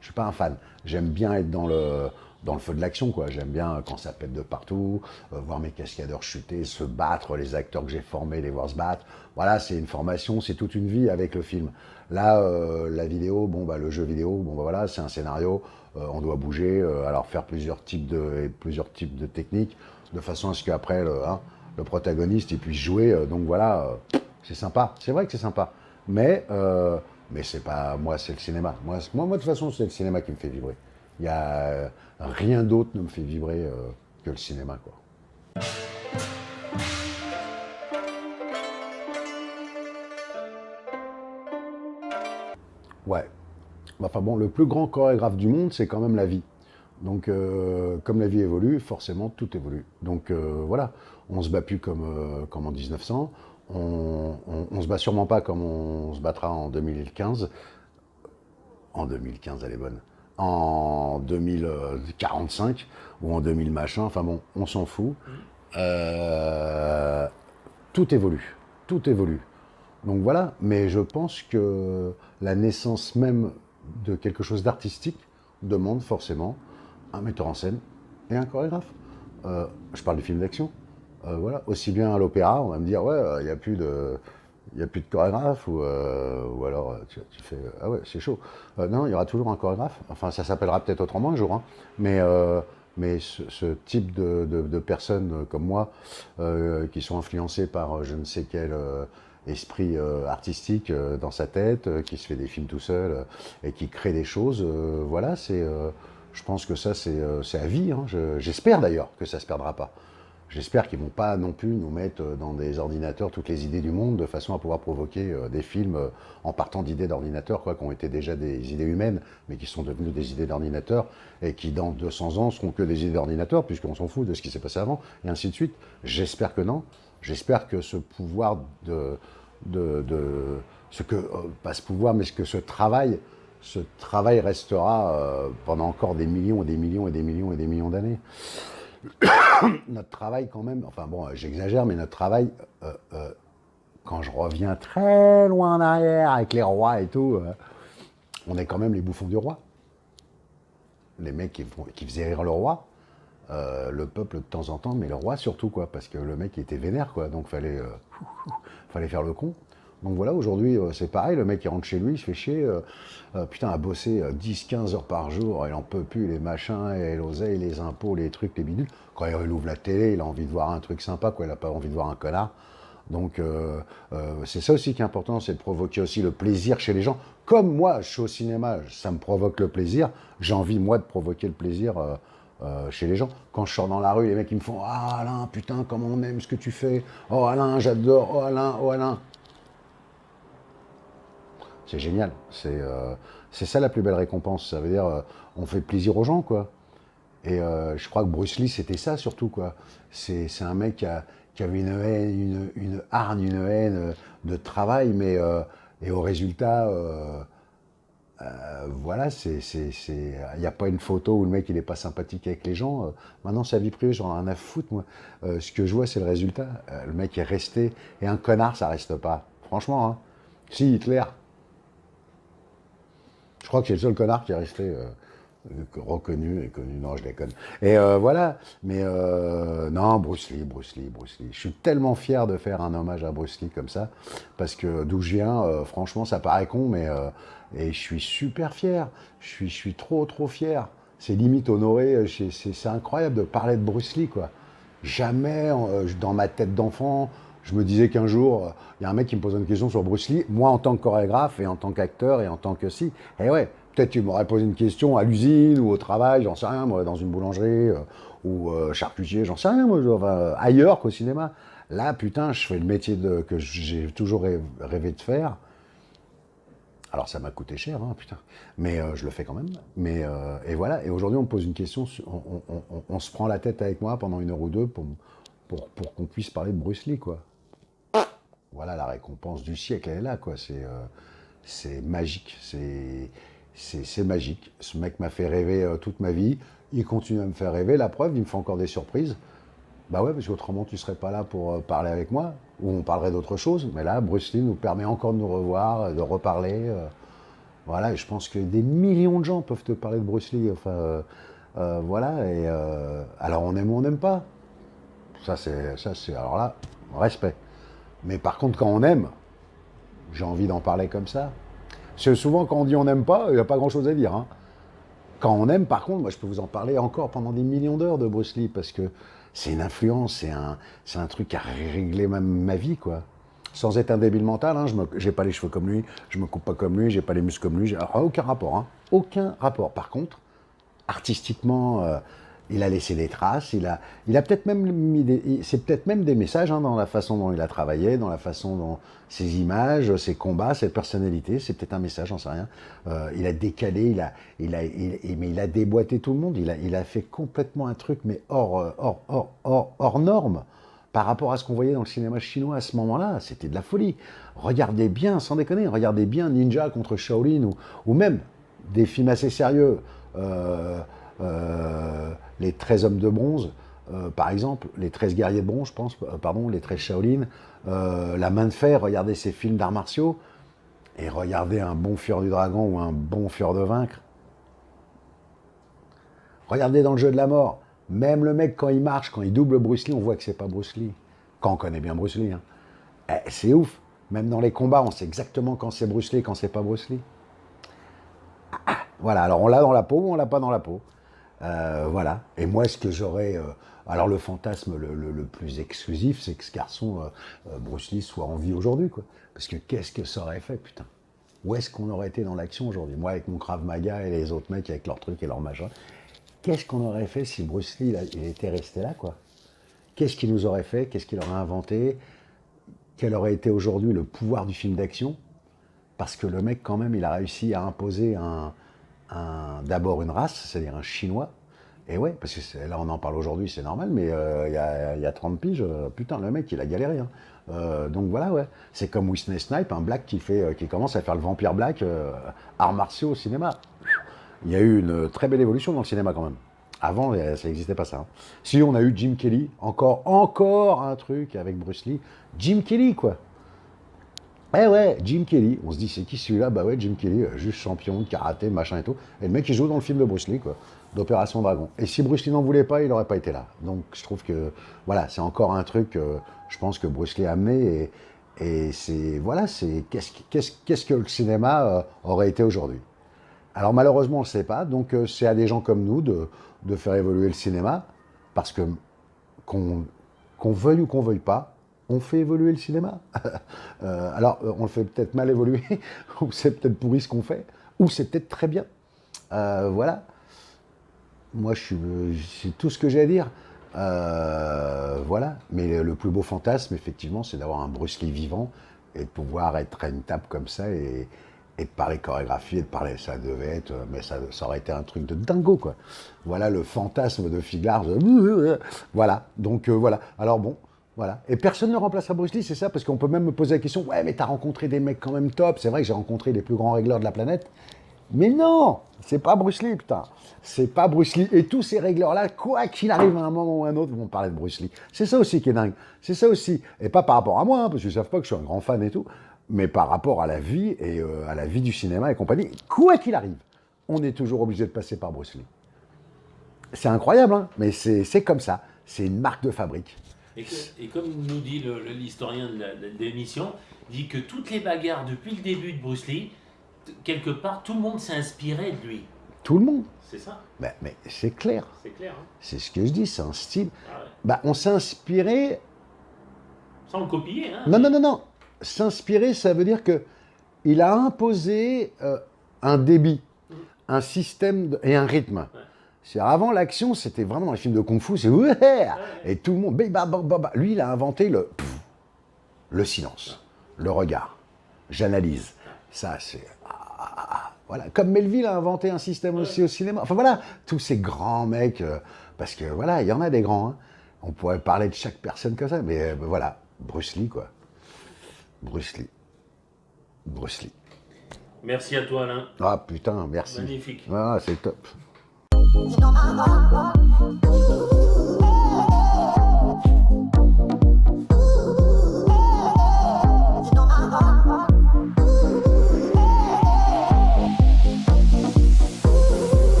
suis pas un fan. J'aime bien être dans le feu de l'action, quoi. J'aime bien quand ça pète de partout, voir mes cascadeurs chuter, se battre, les acteurs que j'ai formés, les voir se battre. Voilà, c'est une formation, c'est toute une vie avec le film. Là, la vidéo, bon, bah, le jeu vidéo, bon, bah, voilà, c'est un scénario, on doit bouger, alors faire plusieurs types de techniques, de façon à ce qu'après, le protagoniste, il puisse jouer. Donc voilà, c'est sympa. C'est vrai que c'est sympa. Mais c'est pas, moi, c'est le cinéma. Moi, de toute façon, c'est le cinéma qui me fait vibrer. Il y a rien d'autre ne me fait vibrer que le cinéma, quoi. Ouais. Enfin bon, le plus grand chorégraphe du monde, c'est quand même la vie. Donc, comme la vie évolue, forcément, tout évolue. Donc, voilà, on se bat plus comme en 1900. On se bat sûrement pas comme on se battra en 2015. En 2015, elle est bonne. En 2045 ou en 2000 machin. Enfin bon, on s'en fout. Euh, Tout évolue. Tout évolue. Donc voilà, mais je pense que la naissance même de quelque chose d'artistique demande forcément un metteur en scène et un chorégraphe. Je parle de films d'action. Voilà, aussi bien à l'opéra, on va me dire ouais, il y a plus de chorégraphe ou alors tu fais ah ouais, c'est chaud. Non, il y aura toujours un chorégraphe. Enfin, ça s'appellera peut-être autrement un jour, hein. Mais ce type de personnes comme moi qui sont influencées par je ne sais quel esprit artistique dans sa tête, qui se fait des films tout seul et qui crée des choses. Voilà, je pense que ça, c'est à vie, hein. J'espère d'ailleurs que ça ne se perdra pas. J'espère qu'ils ne vont pas non plus nous mettre dans des ordinateurs toutes les idées du monde de façon à pouvoir provoquer des films en partant d'idées d'ordinateurs, quoi, qui ont été déjà des idées humaines, mais qui sont devenues des idées d'ordinateurs et qui dans 200 ans seront que des idées d'ordinateurs, puisqu'on s'en fout de ce qui s'est passé avant, et ainsi de suite. J'espère que non. J'espère que ce pouvoir pas ce pouvoir, mais que ce travail restera pendant encore des millions et des millions et des millions et des millions d'années. Notre travail quand même, enfin bon, j'exagère, mais notre travail, quand je reviens très loin en arrière avec les rois et tout, on est quand même les bouffons du roi. Les mecs qui faisaient rire le roi, le peuple de temps en temps, mais le roi surtout, quoi, parce que le mec il était vénère, quoi, donc fallait faire le con. Donc voilà, aujourd'hui c'est pareil, le mec il rentre chez lui, il se fait chier, putain à bosser 10-15 heures par jour, il en peut plus, les machins, et l'oseille, les impôts, les trucs, les bidules. Quand il ouvre la télé, il a envie de voir un truc sympa, quoi, il n'a pas envie de voir un connard. Donc c'est ça aussi qui est important, c'est de provoquer aussi le plaisir chez les gens. Comme moi, je suis au cinéma, ça me provoque le plaisir, j'ai envie moi de provoquer le plaisir chez les gens. Quand je sors dans la rue, les mecs ils me font « Ah Alain, putain, comment on aime ce que tu fais. Oh Alain, j'adore. Oh Alain, oh Alain. » C'est génial. C'est ça la plus belle récompense. Ça veut dire on fait plaisir aux gens, quoi. Et je crois que Bruce Lee, c'était ça surtout, quoi. C'est un mec qui avait une haine, une hargne, une haine de travail, mais et au résultat, voilà, il n'y a pas une photo où le mec il n'est pas sympathique avec les gens. Maintenant, sa vie privée, j'en ai rien à foutre, moi. Ce que je vois, c'est le résultat. Le mec est resté, et un connard, ça reste pas. Franchement, hein. Si, Hitler. Je crois que c'est le seul connard qui est resté reconnu et connu. Non, je déconne. Et voilà. Mais non, Bruce Lee. Je suis tellement fier de faire un hommage à Bruce Lee comme ça, parce que d'où je viens, franchement, ça paraît con, mais et je suis super fier. Je suis trop fier. C'est limite honoré. C'est incroyable de parler de Bruce Lee, quoi. Jamais dans ma tête d'enfant, Je me disais qu'un jour, il y a un mec qui me posait une question sur Bruce Lee, moi en tant que chorégraphe et en tant qu'acteur et en tant que si. Et ouais, peut-être tu m'aurais posé une question à l'usine ou au travail, j'en sais rien, moi, dans une boulangerie ou charcutier, j'en sais rien, moi, enfin, ailleurs qu'au cinéma. Là, putain, je fais le métier que j'ai toujours rêvé de faire. Alors ça m'a coûté cher, hein, putain, mais je le fais quand même. Mais et voilà. Et aujourd'hui, on me pose une question, on se prend la tête avec moi pendant 1 heure ou deux pour qu'on puisse parler de Bruce Lee, quoi. Voilà, la récompense du siècle, elle est là, quoi. C'est magique, c'est magique. Ce mec m'a fait rêver toute ma vie. Il continue à me faire rêver. La preuve, il me fait encore des surprises. Bah ouais, parce qu'autrement, tu serais pas là pour parler avec moi, ou on parlerait d'autre chose. Mais là, Bruce Lee nous permet encore de nous revoir, de reparler. Voilà, et je pense que des millions de gens peuvent te parler de Bruce Lee. Enfin, voilà, et alors on aime ou on n'aime pas. Ça, c'est, alors là, respect. Mais par contre, quand on aime, j'ai envie d'en parler comme ça. Parce que souvent, quand on dit on n'aime pas, il n'y a pas grand-chose à dire, hein. Quand on aime, par contre, moi, je peux vous en parler encore pendant des millions d'heures de Bruce Lee, parce que c'est une influence, c'est un truc qui a réglé ma vie, quoi. Sans être un débile mental, hein, j'ai pas les cheveux comme lui, je me coupe pas comme lui, j'ai pas les muscles comme lui, aucun rapport, hein. Aucun rapport. Par contre, artistiquement, il a laissé des traces, il a peut-être même c'est peut-être même des messages, hein, dans la façon dont il a travaillé, dans la façon dont ses images, ses combats, cette personnalité, c'est peut-être un message, j'en sais rien. Il a décalé, mais il a déboîté tout le monde, il a fait complètement un truc, mais hors norme. Par rapport à ce qu'on voyait dans le cinéma chinois à ce moment-là, c'était de la folie. Regardez bien, sans déconner, regardez bien Ninja contre Shaolin, ou même des films assez sérieux. Les 13 hommes de bronze, par exemple, les 13 guerriers de bronze, je pense, pardon, les 13 Shaolin, la main de fer, regardez ces films d'arts martiaux, et regardez un bon Fuir du Dragon ou un bon Fuir de Vaincre. Regardez dans le jeu de la mort, même le mec quand il marche, quand il double Bruce Lee, on voit que c'est pas Bruce Lee. Quand on connaît bien Bruce Lee, hein. C'est ouf. Même dans les combats, on sait exactement quand c'est Bruce Lee, quand c'est pas Bruce Lee. Voilà, alors on l'a dans la peau ou on l'a pas dans la peau. Voilà. Et moi, ce que j'aurais... alors le fantasme le plus exclusif, c'est que ce garçon, Bruce Lee, soit en vie aujourd'hui, quoi. Parce que qu'est-ce que ça aurait fait, putain. Où est-ce qu'on aurait été dans l'action aujourd'hui? Moi, avec mon Krav Maga et les autres mecs avec leurs trucs et leurs machins. Qu'est-ce qu'on aurait fait si Bruce Lee, il était resté là, quoi? Qu'est-ce qu'il nous aurait fait? Qu'est-ce qu'il aurait inventé? Quel aurait été aujourd'hui le pouvoir du film d'action? Parce que le mec, quand même, il a réussi à imposer d'abord une race, c'est-à-dire un Chinois. Et ouais, parce que là, on en parle aujourd'hui, c'est normal, mais il y a 30 piges, putain, le mec, il a galéré, hein. Donc voilà, ouais. C'est comme Wesley Snipes, un black qui commence à faire le vampire black, arts martiaux au cinéma. Il y a eu une très belle évolution dans le cinéma, quand même. Avant, ça n'existait pas ça, hein. Si, on a eu Jim Kelly, encore un truc avec Bruce Lee. Jim Kelly, quoi. Eh ouais, Jim Kelly. On se dit, c'est qui celui-là? Bah ouais, Jim Kelly, juste champion de karaté, machin et tout. Et le mec, il joue dans le film de Bruce Lee, quoi, d'Opération Dragon. Et si Bruce Lee n'en voulait pas, il n'aurait pas été là. Donc, je trouve que, voilà, c'est encore un truc, je pense que Bruce Lee a amené. Et c'est, voilà, c'est qu'est-ce que le cinéma aurait été aujourd'hui. Alors, malheureusement, on ne le sait pas. Donc, c'est à des gens comme nous de faire évoluer le cinéma. Parce que, qu'on veuille ou qu'on veuille pas, on fait évoluer le cinéma. Alors, on le fait peut-être mal évoluer, ou c'est peut-être pourri ce qu'on fait, ou c'est peut-être très bien. Voilà. Moi, c'est tout ce que j'ai à dire. Voilà. Mais le plus beau fantasme, effectivement, c'est d'avoir un Bruce Lee vivant et de pouvoir être à une table comme ça et de parler chorégraphie, et de parler. Ça devait être, mais ça aurait été un truc de dingo, quoi. Voilà le fantasme de Figlar. Voilà. Donc, voilà. Alors, bon. Voilà. Et personne ne remplace à Bruce Lee, c'est ça, parce qu'on peut même me poser la question, ouais, mais t'as rencontré des mecs quand même top. C'est vrai que j'ai rencontré les plus grands régleurs de la planète. Mais non, c'est pas Bruce Lee, putain. C'est pas Bruce Lee. Et tous ces régleurs-là, quoi qu'il arrive à un moment ou à un autre, vont parler de Bruce Lee. C'est ça aussi qui est dingue. C'est ça aussi. Et pas par rapport à moi, hein, parce qu'ils savent pas que je suis un grand fan et tout, mais par rapport à la vie et à la vie du cinéma et compagnie. Quoi qu'il arrive, on est toujours obligé de passer par Bruce Lee. C'est incroyable, hein, mais c'est comme ça. C'est une marque de fabrique. Et comme nous dit l'historien de l'émission, dit que toutes les bagarres depuis le début de Bruce Lee, quelque part, tout le monde s'est inspiré de lui. Tout le monde. C'est ça. Mais c'est clair. C'est clair, hein. C'est ce que je dis, c'est un style. Ah ouais. On s'est inspiré. Sans le copier, hein. Non. S'inspirer, ça veut dire que il a imposé un débit, un système et un rythme. Avant l'action, c'était vraiment dans les films de kung-fu, c'est ouais, et tout le monde. Lui, il a inventé le silence, le regard. J'analyse. Ça, c'est voilà. Comme Melville a inventé un système aussi au cinéma. Enfin voilà, tous ces grands mecs, parce que voilà, il y en a des grands. Hein. On pourrait parler de chaque personne comme ça, mais voilà, Bruce Lee quoi. Bruce Lee. Merci à toi, Alain. Ah putain, merci. Magnifique. Ah, c'est top. You know my heart, you know my heart.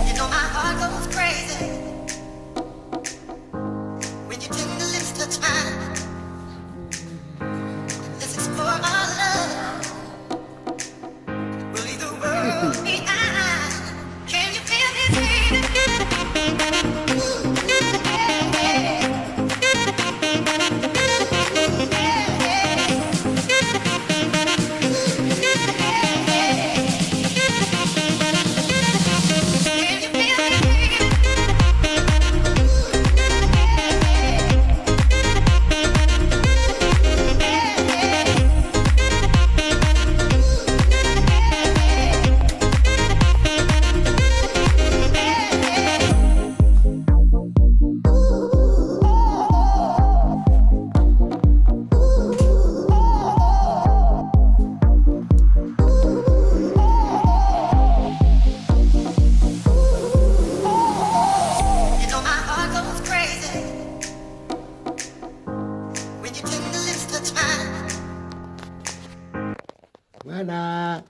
You know my heart goes crazy when your tender lips touch mine. Let's explore our love. We'll leave the world behind. Can you feel me, baby? Can you feel me, You know my heart goes crazy when your tender lips touch mine. Voilà.